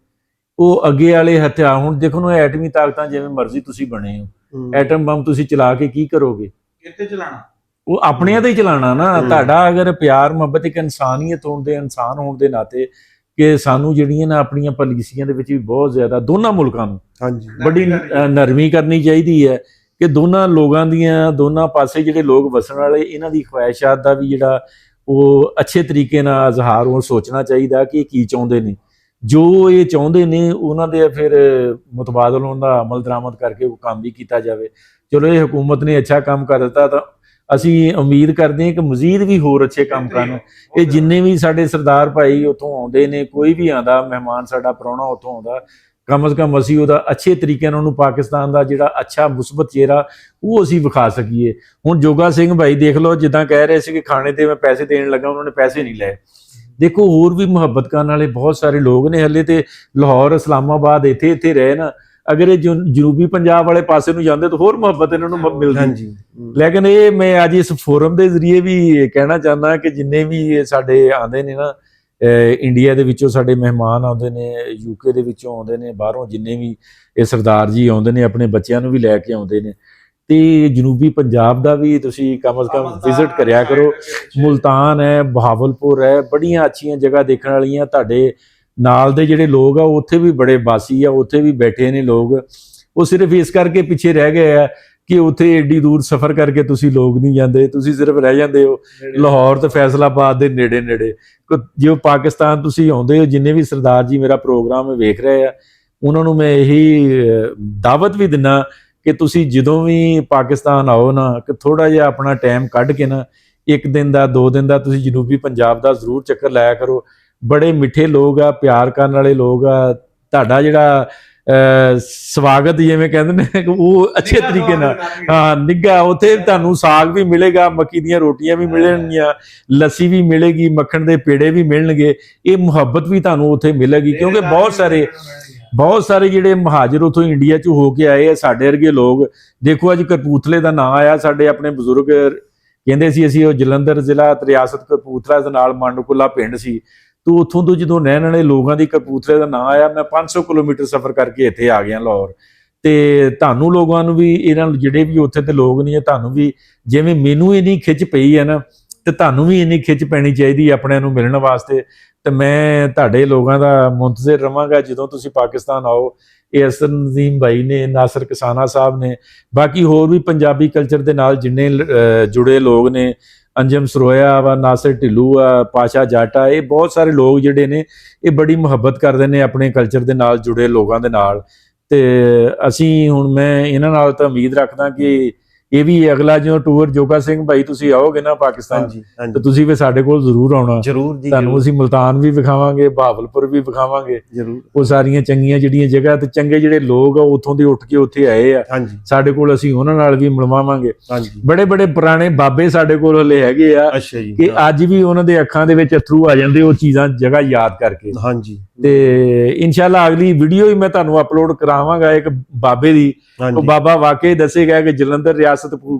ਉਹ ਅੱਗੇ ਵਾਲੇ ਹਥਿਆਰ, ਹੁਣ ਦੇਖੋ ਨਾ, ਐਟਮੀ ਤਾਕਤਾਂ ਜਿਵੇਂ ਮਰਜ਼ੀ ਤੁਸੀਂ ਬਣੇ ਹੋ, ਐਟਮ ਬੰਬ ਤੁਸੀਂ ਚਲਾ ਕੇ ਕੀ ਕਰੋਗੇ? ਕਿੱਥੇ ਚਲਾਣਾ? ਉਹ ਆਪਣਿਆਂ ਤੇ ਹੀ ਚਲਾਣਾ ਨਾ। ਤੁਹਾਡਾ ਅਗਰ ਪਿਆਰ ਮੁਹੱਬਤ, ਇੱਕ ਇਨਸਾਨੀਅਤ ਹੋਣ ਦੇ, ਇਨਸਾਨ ਹੋਣ ਦੇ ਨਾਤੇ, ਕਿ ਸਾਨੂੰ ਜਿਹੜੀਆਂ ਨਾ ਆਪਣੀਆਂ ਪਾਲਿਸੀਆਂ ਦੇ ਵਿੱਚ ਵੀ ਬਹੁਤ ਜ਼ਿਆਦਾ ਦੋਨਾਂ ਮੁਲਕਾਂ ਨੂੰ ਬੜੀ ਨਰਮੀ ਕਰਨੀ ਚਾਹੀਦੀ ਹੈ, ਕਿ ਦੋਨਾਂ ਲੋਕਾਂ ਦੀਆਂ, ਦੋਨਾਂ ਪਾਸੇ ਜਿਹੜੇ ਲੋਕ ਵਸਣ ਵਾਲੇ, ਇਹਨਾਂ ਦੀ ਖਵਾਹਿਸ਼ਾਤ ਦਾ ਵੀ ਜਿਹੜਾ ਉਹ ਅੱਛੇ ਤਰੀਕੇ ਨਾਲ ਇਜ਼ਹਾਰ ਉਹ ਸੋਚਣਾ ਚਾਹੀਦਾ ਕਿ ਇਹ ਕੀ ਚਾਹੁੰਦੇ ਨੇ। ਜੋ ਇਹ ਚਾਹੁੰਦੇ ਨੇ ਉਹਨਾਂ ਦੇ ਫਿਰ ਮੁਤਬਾਦਲ ਉਹਦਾ ਅਮਲ ਦਰਾਮਦ ਕਰਕੇ ਉਹ ਕੰਮ ਵੀ ਕੀਤਾ ਜਾਵੇ। ਚਲੋ, ਇਹ ਹਕੂਮਤ ਨੇ ਅੱਛਾ ਕੰਮ ਕਰ ਦਿੱਤਾ, ਤਾਂ ਅਸੀਂ ਉਮੀਦ ਕਰਦੇ ਹਾਂ ਕਿ ਮਜ਼ੀਦ ਵੀ ਹੋਰ ਅੱਛੇ ਕੰਮ ਕਰਨ। ਇਹ ਜਿੰਨੇ ਵੀ ਸਾਡੇ ਸਰਦਾਰ ਭਾਈ ਉੱਥੋਂ ਆਉਂਦੇ ਨੇ, ਕੋਈ ਵੀ ਆਉਂਦਾ ਮਹਿਮਾਨ, ਸਾਡਾ ਪ੍ਰਾਹੁਣਾ ਉੱਥੋਂ ਆਉਂਦਾ, ਕਮ ਸੇ ਕਮ ਅਸੀਂ ਉਹਦਾ ਅੱਛੇ ਤਰੀਕੇ ਨਾਲ ਉਹਨੂੰ ਪਾਕਿਸਤਾਨ ਦਾ ਜਿਹੜਾ ਅੱਛਾ ਮੁਸਬਤ ਚਿਹਰਾ ਉਹ ਅਸੀਂ ਵਿਖਾ ਸਕੀਏ। ਹੁਣ ਜੋਗਾ ਸਿੰਘ ਭਾਈ ਦੇਖ ਲਓ, ਜਿੱਦਾਂ ਕਹਿ ਰਹੇ ਸੀ ਕਿ ਖਾਣੇ ਤੇ ਮੈਂ ਪੈਸੇ ਦੇਣ ਲੱਗਾ, ਉਹਨਾਂ ਨੇ ਪੈਸੇ ਨਹੀਂ ਲਏ। ਦੇਖੋ ਹੋਰ ਵੀ ਮੁਹੱਬਤ ਕਰਨ ਵਾਲੇ ਬਹੁਤ ਸਾਰੇ ਲੋਕ ਨੇ ਹਲੇ ਤੇ ਲਾਹੌਰ ਇਸਲਾਮਾਬਾਦ ਇੱਥੇ ਰਹੇ ਨਾ, ਅਗਰ ਇਹ ਜਨੂਬੀ ਪੰਜਾਬ ਵਾਲੇ ਪਾਸੇ ਨੂੰ ਜਾਂਦੇ ਤਾਂ ਹੋਰ ਮੁਹੱਬਤ ਇਹਨਾਂ ਨੂੰ ਮਿਲਦੀ। ਹਾਂਜੀ ਲੇਕਿਨ ਇਹ ਮੈਂ ਅੱਜ ਇਸ ਫੋਰਮ ਦੇ ਜ਼ਰੀਏ ਵੀ ਕਹਿਣਾ ਚਾਹੁੰਦਾ ਕਿ ਜਿੰਨੇ ਵੀ ਸਾਡੇ ਆਉਂਦੇ ਨੇ ਨਾ, ਇੰਡੀਆ ਦੇ ਵਿੱਚੋਂ ਸਾਡੇ ਮਹਿਮਾਨ ਆਉਂਦੇ ਨੇ, UK ਦੇ ਵਿੱਚੋਂ ਆਉਂਦੇ ਨੇ, ਬਾਹਰੋਂ ਜਿੰਨੇ ਵੀ ਇਹ ਸਰਦਾਰ ਜੀ ਆਉਂਦੇ ਨੇ ਆਪਣੇ ਬੱਚਿਆਂ ਨੂੰ ਵੀ ਲੈ ਕੇ ਆਉਂਦੇ ਨੇ, ਤੇ ਜਨੂਬੀ ਪੰਜਾਬ ਦਾ ਵੀ ਤੁਸੀਂ ਕਮ ਸੇ ਕਮ ਵਿਜ਼ਿਟ ਕਰਿਆ ਕਰੋ। ਮੁਲਤਾਨ ਹੈ, ਬਹਾਵਲਪੁਰ ਹੈ, ਬੜੀਆਂ ਅੱਛੀਆਂ ਜਗ੍ਹਾ ਦੇਖਣ ਵਾਲੀਆਂ। ਤੁਹਾਡੇ ਨਾਲ ਦੇ ਜਿਹੜੇ ਲੋਕ ਆ ਉੱਥੇ ਵੀ ਬੜੇ ਵਾਸੀ ਆ, ਉੱਥੇ ਵੀ ਬੈਠੇ ਨੇ ਲੋਕ, ਉਹ ਸਿਰਫ ਇਸ ਕਰਕੇ ਪਿੱਛੇ ਰਹਿ ਗਏ ਆ ਕਿ ਉੱਥੇ ਏਡੀ ਦੂਰ ਸਫ਼ਰ ਕਰਕੇ ਤੁਸੀਂ ਲੋਕ ਨਹੀਂ ਜਾਂਦੇ, ਤੁਸੀਂ ਸਿਰਫ ਰਹਿ ਜਾਂਦੇ ਹੋ ਲਾਹੌਰ ਤੇ ਫੈਸਲਾਬਾਦ ਦੇ ਨੇੜੇ ਨੇੜੇ। ਜੇ ਪਾਕਿਸਤਾਨ ਤੁਸੀਂ ਆਉਂਦੇ ਹੋ, ਜਿੰਨੇ ਵੀ ਸਰਦਾਰ ਜੀ ਮੇਰਾ ਪ੍ਰੋਗਰਾਮ ਵੇਖ ਰਹੇ ਆ, ਉਹਨਾਂ ਨੂੰ ਮੈਂ ਇਹੀ ਦਾਵਤ ਵੀ ਦਿੰਦਾ ਕਿ ਤੁਸੀਂ ਜਦੋਂ ਵੀ ਪਾਕਿਸਤਾਨ ਆਓ ਨਾ, ਕਿ ਥੋੜਾ ਜਿਹਾ ਆਪਣਾ ਟਾਈਮ ਕੱਢ ਕੇ ਨਾ, 1 ਦਿਨ ਦਾ 2 ਦਿਨ ਦਾ ਤੁਸੀਂ ਜਨੂਬੀ ਪੰਜਾਬ ਦਾ ਜ਼ਰੂਰ ਚੱਕਰ ਲਾਇਆ ਕਰੋ। ਬੜੇ ਮਿੱਠੇ ਲੋਕ ਆ, ਪਿਆਰ ਕਰਨ ਵਾਲੇ ਲੋਕ ਆ। ਤੁਹਾਡਾ ਜਿਹੜਾ ਸਵਾਗਤ ਜਿਵੇਂ ਕਹਿੰਦੇ ਨੇ ਉਹ ਅੱਛੇ ਤਰੀਕੇ ਨਾਲ, ਹਾਂ ਨਿੱਘਾ, ਉੱਥੇ ਤੁਹਾਨੂੰ ਸਾਗ ਵੀ ਮਿਲੇਗਾ, ਮੱਕੀ ਦੀਆਂ ਰੋਟੀਆਂ ਵੀ ਮਿਲਣਗੀਆਂ, ਲੱਸੀ ਵੀ ਮਿਲੇਗੀ, ਮੱਖਣ ਦੇ ਪੇੜੇ ਵੀ ਮਿਲਣਗੇ। ਇਹ ਮੁਹੱਬਤ ਵੀ ਤੁਹਾਨੂੰ ਉੱਥੇ ਮਿਲੇਗੀ, ਕਿਉਂਕਿ ਬਹੁਤ ਸਾਰੇ ਜਿਹੜੇ ਮਹਾਜਰ ਉੱਥੋਂ ਇੰਡੀਆ 'ਚ ਹੋ ਕੇ ਆਏ ਆ, ਸਾਡੇ ਵਰਗੇ ਲੋਕ। ਦੇਖੋ ਅੱਜ ਕਪੂਰਥਲੇ ਦਾ ਨਾਂ ਆਇਆ, ਸਾਡੇ ਆਪਣੇ ਬਜ਼ੁਰਗ ਕਹਿੰਦੇ ਸੀ ਅਸੀਂ ਉਹ ਜਲੰਧਰ ਜ਼ਿਲ੍ਹਾ ਰਿਆਸਤ ਕਪੂਰਥਲਾ ਦੇ ਨਾਲ ਮੰਡਕੁਲਾ ਪਿੰਡ ਸੀ, ਤੋ ਉੱਥੋਂ ਤੋਂ ਜਦੋਂ ਰਹਿਣ ਵਾਲੇ ਲੋਕਾਂ ਦੀ ਕਪੂਰਥਲੇ ਦਾ ਨਾਂ ਆਇਆ, ਮੈਂ 500 ਕਿਲੋਮੀਟਰ ਸਫ਼ਰ ਕਰਕੇ ਇੱਥੇ ਆ ਗਿਆ ਲਾਹੌਰ। ਤੇ ਤੁਹਾਨੂੰ ਲੋਕਾਂ ਨੂੰ ਵੀ, ਇਹਨਾਂ ਜਿਹੜੇ ਵੀ ਉੱਥੇ ਦੇ ਲੋਕ ਨੇ, ਤੁਹਾਨੂੰ ਵੀ ਜਿਵੇਂ ਮੈਨੂੰ ਇੰਨੀ ਖਿੱਚ ਪਈ ਹੈ ਨਾ, ਤੇ ਤੁਹਾਨੂੰ ਵੀ ਇੰਨੀ ਖਿੱਚ ਪੈਣੀ ਚਾਹੀਦੀ ਆਪਣਿਆਂ ਨੂੰ ਮਿਲਣ ਵਾਸਤੇ। ਤੇ ਮੈਂ ਤੁਹਾਡੇ ਲੋਕਾਂ ਦਾ ਮੁੰਤਜ਼ਰ ਰਵਾਂਗਾ ਜਦੋਂ ਤੁਸੀਂ ਪਾਕਿਸਤਾਨ ਆਓ। ਇਹ ਅਸਦ ਨਜ਼ੀਮ ਭਾਈ ਨੇ, ਨਾਸਰ ਕਿਸਾਨਾ ਸਾਹਿਬ ਨੇ, ਬਾਕੀ ਹੋਰ ਵੀ ਪੰਜਾਬੀ ਕਲਚਰ ਦੇ ਨਾਲ ਜਿੰਨੇ ਜੁੜੇ ਲੋਕ ਨੇ, ਅੰਜਮ ਸਰੋਇਆ ਵਾ, ਨਾਸਰ ਢਿੱਲੂ ਆ, ਪਾਸ਼ਾ ਜਾਟਾ, ਇਹ ਬਹੁਤ ਸਾਰੇ ਲੋਕ ਜਿਹੜੇ ਨੇ ਇਹ ਬੜੀ ਮੁਹੱਬਤ ਕਰਦੇ ਨੇ ਆਪਣੇ ਕਲਚਰ ਦੇ ਨਾਲ ਜੁੜੇ ਲੋਕਾਂ ਦੇ ਨਾਲ। ਤੇ ਅਸੀਂ ਹੁਣ ਮੈਂ ਇਹਨਾਂ ਨਾਲ ਤਾਂ ਉਮੀਦ ਰੱਖਦਾ ਕਿ ਇਹ ਵੀ ਅਗਲਾ ਜਦੋਂ ਟੂਰ ਜੋਗਾ ਸਿੰਘ ਭਾਈ ਤੁਸੀਂ ਆਓਗੇ ਨਾ ਪਾਕਿਸਤਾਨ, ਤੇ ਤੁਸੀਂ ਵੀ ਸਾਡੇ ਕੋਲ ਜ਼ਰੂਰ ਆਉਣਾ। ਜ਼ਰੂਰ ਜੀ, ਤੁਹਾਨੂੰ ਅਸੀਂ ਮੁਲਤਾਨ ਵੀ ਵਿਖਾਵਾਂਗੇ, ਬਹਾਵਲਪੁਰ ਵੀ ਵਿਖਾਵਾਂਗੇ, ਜ਼ਰੂਰ। ਉਹ ਸਾਰੀਆਂ ਚੰਗੀਆਂ ਜਿਹੜੀਆਂ ਜਗ੍ਹਾ ਤੇ ਚੰਗੇ ਜਿਹੜੇ ਲੋਕ ਆ ਉੱਥੋਂ ਦੇ ਉੱਠ ਕੇ ਉੱਥੇ ਆਏ ਆ, ਹਾਂਜੀ ਸਾਡੇ ਕੋਲ ਅਸੀਂ ਉਹਨਾਂ ਨਾਲ ਵੀ ਮਿਲਵਾਵਾਂਗੇ। ਹਾਂਜੀ। ਬੜੇ ਬੜੇ ਪੁਰਾਣੇ ਬਾਬੇ ਸਾਡੇ ਕੋਲ ਹਲੇ ਹੈਗੇ ਆ ਅੱਛਾ ਜੀ, ਕਿ ਅੱਜ ਵੀ ਉਹਨਾਂ ਦੇ ਅੱਖਾਂ ਦੇ ਵਿੱਚ ਅਥਰੂ ਆ ਜਾਂਦੇ ਉਹ ਚੀਜ਼ਾਂ ਜਗ੍ਹਾ ਯਾਦ ਕਰਕੇ। ਹਾਂਜੀ। ਤੇ ਇਨਸ਼ਾਅੱਲਾ ਅਗਲੀ ਵੀਡੀਓ ਵੀ ਮੈਂ ਤੁਹਾਨੂੰ ਅਪਲੋਡ ਕਰਾਵਾਂਗਾ ਇੱਕ ਬਾਬੇ ਦੀ। ਉਹ ਬਾਬਾ ਵਾਕਈ ਦੱਸੇਗਾ ਕਿ ਜਲੰਧਰ ਰਿਆਸਤ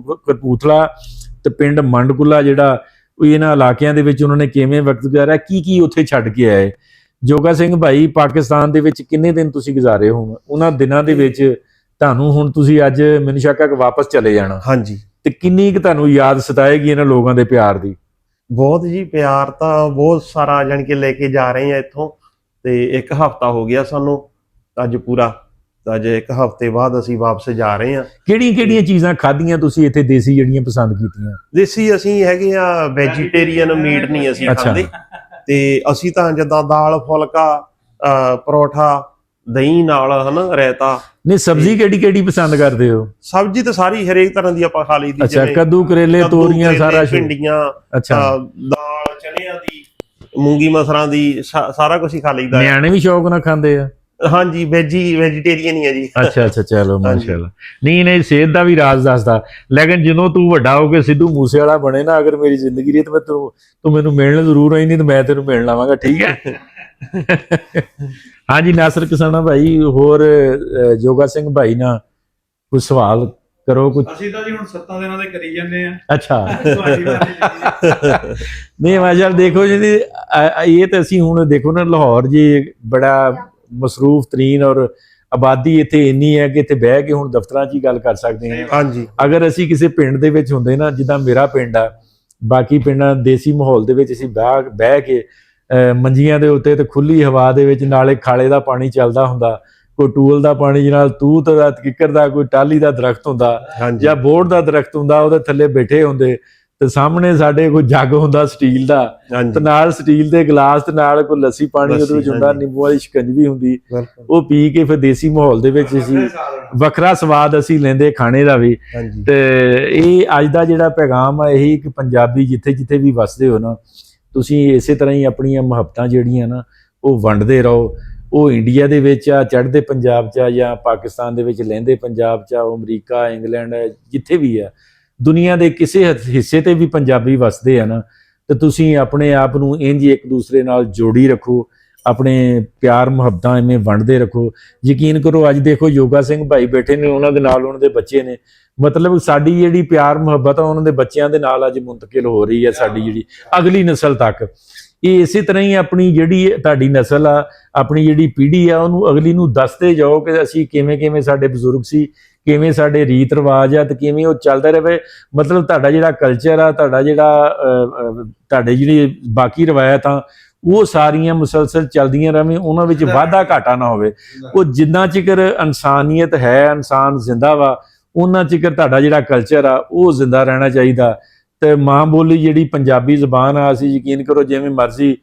ਕਪੂਰਥਲਾ ਤੇ ਪਿੰਡ ਮੰਡਕੁਲਾ ਜਿਹੜਾ, ਇਹਨਾਂ ਇਲਾਕਿਆਂ ਦੇ ਵਿੱਚ ਉਹਨਾਂ ਨੇ ਕਿਵੇਂ ਵਕਤ ਗੁਜ਼ਾਰਿਆ, ਕੀ ਉੱਥੇ ਛੱਡ ਕੇ ਆਏ। ਜੋਗਾ ਸਿੰਘ ਭਾਈ ਪਾਕਿਸਤਾਨ ਦੇ ਵਿੱਚ ਕਿੰਨੇ ਦਿਨ ਤੁਸੀਂ ਗੁਜ਼ਾਰੇ ਹੋ? ਉਹਨਾਂ ਦਿਨਾਂ ਦੇ ਵਿੱਚ ਤੁਹਾਨੂੰ ਹੁਣ ਤੁਸੀਂ ਅੱਜ ਮੈਨੂੰ ਸ਼ੱਕ ਹੈ ਕਿ ਵਾਪਸ ਚਲੇ ਜਾਣਾ। ਹਾਂਜੀ। ਤੇ ਕਿੰਨੀ ਕੁ ਤੁਹਾਨੂੰ ਯਾਦ ਸਤਾਏਗੀ ਇਹਨਾਂ ਲੋਕਾਂ ਦੇ ਪਿਆਰ ਦੀ? ਬਹੁਤ ਜੀ, ਪਿਆਰ ਤਾਂ ਬਹੁਤ ਸਾਰਾ ਜਾਣ ਕੇ ਲੈ ਕੇ ਜਾ ਰਹੇ ਆ ਇੱਥੋਂ। ਤੇ 1 ਹਫ਼ਤਾ ਹੋ ਗਿਆ ਸਾਨੂੰ ਅੱਜ ਪੂਰਾ, ਅੱਜ 1 ਹਫ਼ਤੇ ਬਾਅਦ ਅਸੀਂ ਵਾਪਸ ਜਾ ਰਹੇ ਹਾਂ। ਕਿਹੜੀਆਂ ਚੀਜ਼ਾਂ ਖਾਧੀਆਂ ਤੁਸੀਂ ਇੱਥੇ ਦੇਸੀ ਜਿਹੜੀਆਂ ਪਸੰਦ ਕੀਤੀਆਂ? ਦੇਸੀ ਅਸੀਂ ਹੈਗੇ ਆ ਵੈਜੀਟੇਰੀਅਨ, ਮੀਟ ਨਹੀਂ ਅਸੀਂ ਖਾਂਦੇ। ਤੇ ਅਸੀਂ ਤਾਂ ਜਿੱਦਾਂ ਦਾਲ ਫੁਲਕਾ, ਪਰੌਠਾ, ਦਹੀਂ ਨਾਲ ਹਨਾ, ਰਾਇਤਾ। ਨਹੀਂ ਸਬਜ਼ੀ ਕਿਹੜੀ ਪਸੰਦ ਕਰਦੇ ਹੋ? ਸਬਜ਼ੀ ਤਾਂ ਸਾਰੀ ਹਰੇਕ ਤਰ੍ਹਾਂ ਦੀ ਆਪਾਂ ਖਾ ਲਈਦੀ। ਅੱਛਾ, ਕੱਦੂ ਕਰੇਲੇ ਤੋਰੀਆਂ ਸਾਰਾ, ਭਿੰਡੀਆਂ, ਅੱਛਾ, ਦਾਲ ਚਣਿਆਂ ਦੀ, ਮੂੰਗੀ ਮਸਰਾਂ ਦੀ, ਸਾਰਾ ਕੁਝ ਹੀ ਖਾ ਲਈਦਾ। ਨਿਆਣੇ ਵੀ ਸ਼ੌਕ ਨਾਲ ਖਾਂਦੇ ਆ? ਹਾਂਜੀ, ਵੈਜੀਟੇਰੀਅਨ ਹੀ ਆ ਜੀ। ਅੱਛਾ ਚਲੋ ਮਾਸ਼ਾਅੱਲਾ। ਨਹੀਂ ਸਿਹਤ ਦਾ ਵੀ ਰਾਜ਼ ਦੱਸਦਾ। ਲੇਕਿਨ ਜਦੋਂ ਤੂੰ ਵੱਡਾ ਹੋ ਕੇ ਸਿੱਧੂ ਮੂਸੇ ਵਾਲਾ ਬਣੇ ਨਾ, ਅਗਰ ਮੇਰੀ ਜ਼ਿੰਦਗੀ ਰਹੀ ਤਾਂ ਤੂੰ ਮੈਨੂੰ ਮਿਲਣ ਜ਼ਰੂਰ ਆਈ, ਨਹੀਂ ਤਾਂ ਮੈਂ ਤੈਨੂੰ ਮਿਲਣ ਆਵਾਂਗਾ, ਠੀਕ ਹੈ? ਹਾਂਜੀ ਨਾਸਰ ਕਿਸਾਨਾ ਭਾਈ, ਹੋਰ ਜੋਗਾ ਸਿੰਘ ਭਾਈ ਨਾਲ ਕੋਈ ਸਵਾਲ ਕਰੋ ਕੁਝ। ਅਸੀਂ ਤਾਂ ਜੀ ਹੁਣ 7 ਦਿਨਾਂ ਦੇ ਕਰੀ ਜਾਂਦੇ ਆ। ਅੱਛਾ। ਨਹੀਂ ਮਾਸ਼ਾਅੱਲਾ, ਦੇਖੋ ਜੀ ਇਹ ਤਾਂ ਅਸੀਂ ਹੁਣ ਦੇਖੋ ਨਾ, ਲਾਹੌਰ ਜੀ ਬੜਾ ਮਸਰੂਫ ਤਰੀਨ ਔਰ ਆਬਾਦੀ ਇੱਥੇ ਇੰਨੀ ਹੈ ਕਿ ਇੱਥੇ ਬਹਿ ਕੇ ਹੁਣ ਦਫ਼ਤਰਾਂ 'ਚ ਹੀ ਗੱਲ ਕਰ ਸਕਦੇ ਹਾਂ। ਹਾਂਜੀ। ਅਗਰ ਅਸੀਂ ਕਿਸੇ ਪਿੰਡ ਦੇ ਵਿੱਚ ਹੁੰਦੇ ਨਾ, ਜਿੱਦਾਂ ਮੇਰਾ ਪਿੰਡ ਆ, ਬਾਕੀ ਪਿੰਡਾਂ ਦੇਸੀ ਮਾਹੌਲ ਦੇ ਵਿੱਚ ਅਸੀਂ ਬਹਿ ਕੇ ਮੰਜੀਆਂ ਦੇ ਉੱਤੇ ਤੇ ਖੁੱਲੀ ਹਵਾ ਦੇ ਵਿੱਚ, ਨਾਲੇ ਖਾਲੇ ਦਾ ਪਾਣੀ ਚੱਲਦਾ ਹੁੰਦਾ, ਕੋਈ ਟੂਲ ਦਾ ਪਾਣੀ ਨਾਲ, ਤੂਤ ਦਾ, ਕਿੱਕਰ ਦਾ, ਕੋਈ ਟਾਹਲੀ ਦਾ ਦਰਖਤ ਹੁੰਦਾ ਜਾਂ ਬੋੜ ਦਾ ਦਰਖਤ ਹੁੰਦਾ, ਉਹਦੇ ਥੱਲੇ ਬੈਠੇ ਹੁੰਦੇ, ਤੇ ਸਾਹਮਣੇ ਸਾਡੇ ਕੋਈ ਜੱਗ ਹੁੰਦਾ ਸਟੀਲ ਦਾ, ਤੇ ਨਾਲ ਸਟੀਲ ਦੇ ਗਲਾਸ, ਤੇ ਨਾਲ ਕੋਈ ਲੱਸੀ ਪਾਣੀ ਉਹਦੇ ਵਿੱਚ ਹੁੰਦਾ, ਨਿੰਬੂ ਵਾਲੀ ਸ਼ਿਕੰਜਵੀ ਹੁੰਦੀ, ਉਹ ਪੀ ਕੇ ਫਿਰ ਦੇਸੀ ਮਾਹੌਲ ਦੇ ਵਿੱਚ ਅਸੀਂ ਵੱਖਰਾ ਸਵਾਦ ਅਸੀਂ ਲੈਂਦੇ ਖਾਣੇ ਦਾ ਵੀ। ਤੇ ਇਹ ਅੱਜ ਦਾ ਜਿਹੜਾ ਪੈਗਾਮ ਆ ਇਹੀ ਕਿ ਪੰਜਾਬੀ ਜਿੱਥੇ ਵੀ ਵਸਦੇ ਹੋ ਨਾ, ਤੁਸੀਂ ਇਸੇ ਤਰ੍ਹਾਂ ਹੀ ਆਪਣੀਆਂ ਮੁਹੱਬਤਾਂ ਜਿਹੜੀਆਂ ਨਾ ਉਹ ਵੰਡਦੇ ਰਹੋ। ਉਹ ਇੰਡੀਆ ਦੇ ਵਿੱਚ ਆ, ਚੜ੍ਹਦੇ ਪੰਜਾਬ 'ਚ ਆ, ਜਾਂ ਪਾਕਿਸਤਾਨ ਦੇ ਵਿੱਚ ਲਹਿੰਦੇ ਪੰਜਾਬ 'ਚ ਆ, ਉਹ ਅਮਰੀਕਾ, ਇੰਗਲੈਂਡ, ਜਿੱਥੇ ਵੀ ਆ ਦੁਨੀਆ ਦੇ ਕਿਸੇ ਹਿੱਸੇ ਤੇ ਵੀ ਪੰਜਾਬੀ ਵਸਦੇ ਆ ਨਾ, ਤੇ ਤੁਸੀਂ ਆਪਣੇ ਆਪ ਨੂੰ ਇੰਝ ਇੱਕ ਦੂਸਰੇ ਨਾਲ ਜੋੜੀ ਰੱਖੋ, ਆਪਣੇ ਪਿਆਰ ਮੁਹੱਬਤਾਂ ਐਵੇਂ ਵੰਡਦੇ ਰੱਖੋ। ਯਕੀਨ ਕਰੋ ਅੱਜ ਦੇਖੋ ਯੋਗਾ ਸਿੰਘ ਭਾਈ ਬੈਠੇ ਨੇ, ਉਹਨਾਂ ਦੇ ਨਾਲ ਉਹਨਾਂ ਦੇ ਬੱਚੇ ਨੇ, ਮਤਲਬ ਸਾਡੀ ਜਿਹੜੀ ਪਿਆਰ ਮੁਹੱਬਤ ਆ ਉਹਨਾਂ ਦੇ ਬੱਚਿਆਂ ਦੇ ਨਾਲ ਅੱਜ ਮੁੰਤਕਿਲ ਹੋ ਰਹੀ ਹੈ, ਸਾਡੀ ਜਿਹੜੀ ਅਗਲੀ ਨਸਲ ਤੱਕ। ਇਹ ਇਸੇ ਤਰ੍ਹਾਂ ਹੀ ਆਪਣੀ ਜਿਹੜੀ ਤੁਹਾਡੀ ਨਸਲ ਆ, ਆਪਣੀ ਜਿਹੜੀ ਪੀੜ੍ਹੀ ਆ, ਉਹਨੂੰ ਅਗਲੀ ਨੂੰ ਦੱਸਦੇ ਜਾਓ ਕਿ ਅਸੀਂ ਕਿਵੇਂ ਕਿਵੇਂ ਸਾਡੇ ਬਜ਼ੁਰਗ ਸੀ, ਕਿਵੇਂ ਸਾਡੇ ਰੀਤ ਰਿਵਾਜ ਆ, ਤੇ ਕਿਵੇਂ ਉਹ ਚੱਲਦਾ ਰਹੇ। ਮਤਲਬ ਤੁਹਾਡਾ ਜਿਹੜਾ ਕਲਚਰ ਆ, ਤੁਹਾਡਾ ਜਿਹੜਾ ਤੁਹਾਡੇ ਜਿਹੜੀ ਬਾਕੀ ਰਵਾਇਤਾਂ, ਉਹ ਸਾਰੀਆਂ ਮੁਸਲਸਲ ਚੱਲਦੀਆਂ ਰਹੇ, ਉਹਨਾਂ ਵਿੱਚ ਵਾਧਾ ਘਾਟਾ ਨਾ ਹੋਵੇ। ਉਹ ਜਿੰਨਾ ਚਿਰ ਇਨਸਾਨੀਅਤ ਹੈ, ਇਨਸਾਨ ਜ਼ਿੰਦਾ ਵਾ, ਉਹਨਾਂ ਚਿਰ ਤੁਹਾਡਾ ਜਿਹੜਾ ਕਲਚਰ ਆ ਉਹ ਜ਼ਿੰਦਾ ਰਹਿਣਾ ਚਾਹੀਦਾ। ਤੇ ਮਾਂ ਬੋਲੀ ਜਿਹੜੀ ਪੰਜਾਬੀ ਜ਼ਬਾਨ ਆ, ਅਸੀਂ ਯਕੀਨ ਕਰੋ ਜਿਵੇਂ ਮਰਜ਼ੀ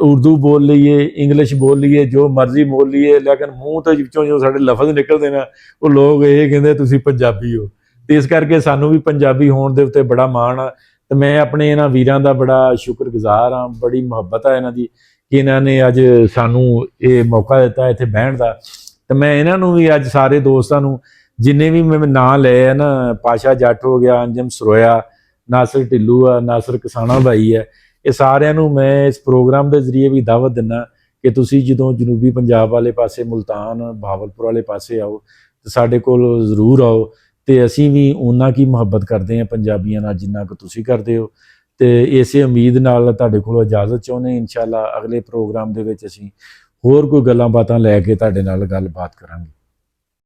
ਉਰਦੂ ਬੋਲ ਲਈਏ, ਇੰਗਲਿਸ਼ ਬੋਲ ਲਈਏ, ਜੋ ਮਰਜ਼ੀ ਬੋਲ ਲਈਏ, ਲੇਕਿਨ ਮੂੰਹ ਤੋਂ ਵਿੱਚੋਂ ਜੋ ਸਾਡੇ ਲਫ਼ਜ਼ ਨਿਕਲਦੇ ਨੇ, ਉਹ ਲੋਕ ਇਹ ਕਹਿੰਦੇ ਤੁਸੀਂ ਪੰਜਾਬੀ ਹੋ। ਤੇ ਇਸ ਕਰਕੇ ਸਾਨੂੰ ਵੀ ਪੰਜਾਬੀ ਹੋਣ ਦੇ ਉੱਤੇ ਬੜਾ ਮਾਣ ਆ। ਤੇ ਮੈਂ ਆਪਣੇ ਇਹਨਾਂ ਵੀਰਾਂ ਦਾ ਬੜਾ ਸ਼ੁਕਰਗੁਜ਼ਾਰ ਹਾਂ, ਬੜੀ ਮੁਹੱਬਤ ਆ ਇਹਨਾਂ ਦੀ ਕਿ ਇਹਨਾਂ ਨੇ ਅੱਜ ਸਾਨੂੰ ਇਹ ਮੌਕਾ ਦਿੱਤਾ ਇੱਥੇ ਬਹਿਣ ਦਾ। ਤੇ ਮੈਂ ਇਹਨਾਂ ਨੂੰ ਵੀ ਅੱਜ ਸਾਰੇ ਦੋਸਤਾਂ ਨੂੰ ਜਿੰਨੇ ਵੀ ਮੈਂ ਨਾਂ ਲਏ ਆ ਨਾ, ਪਾਸ਼ਾ ਜੱਟ ਹੋ ਗਿਆ, ਅੰਜਮ ਸਰੋਇਆ, ਨਾਸਰ ਢਿੱਲੂ ਆ, ਨਾਸਰ ਕਿਸਾਨਾ ਭਾਈ ਹੈ, ਇਹ ਸਾਰਿਆਂ ਨੂੰ ਮੈਂ ਇਸ ਪ੍ਰੋਗਰਾਮ ਦੇ ਜ਼ਰੀਏ ਵੀ ਦਾਵਤ ਦਿੰਦਾ ਕਿ ਤੁਸੀਂ ਜਦੋਂ ਜਨੂਬੀ ਪੰਜਾਬ ਵਾਲੇ ਪਾਸੇ, ਮੁਲਤਾਨ ਬਹਾਵਲਪੁਰ ਵਾਲੇ ਪਾਸੇ ਆਓ ਤੇ ਸਾਡੇ ਕੋਲ ਜ਼ਰੂਰ ਆਓ। ਤੇ ਅਸੀਂ ਵੀ ਉਹਨਾਂ ਕੀ ਮੁਹੱਬਤ ਕਰਦੇ ਹਾਂ ਪੰਜਾਬੀਆਂ ਨਾਲ ਜਿੰਨਾ ਕੁ ਤੁਸੀਂ ਕਰਦੇ ਹੋ। ਤੇ ਇਸੇ ਉਮੀਦ ਨਾਲ ਤੁਹਾਡੇ ਕੋਲੋਂ ਇਜਾਜ਼ਤ ਚਾਹੁੰਦੇ, ਇਨਸ਼ਾਅੱਲਾ ਅਗਲੇ ਪ੍ਰੋਗਰਾਮ ਦੇ ਵਿੱਚ ਅਸੀਂ ਹੋਰ ਕੋਈ ਗੱਲਾਂ ਬਾਤਾਂ ਲੈ ਕੇ ਤੁਹਾਡੇ ਨਾਲ ਗੱਲਬਾਤ ਕਰਾਂਗੇ।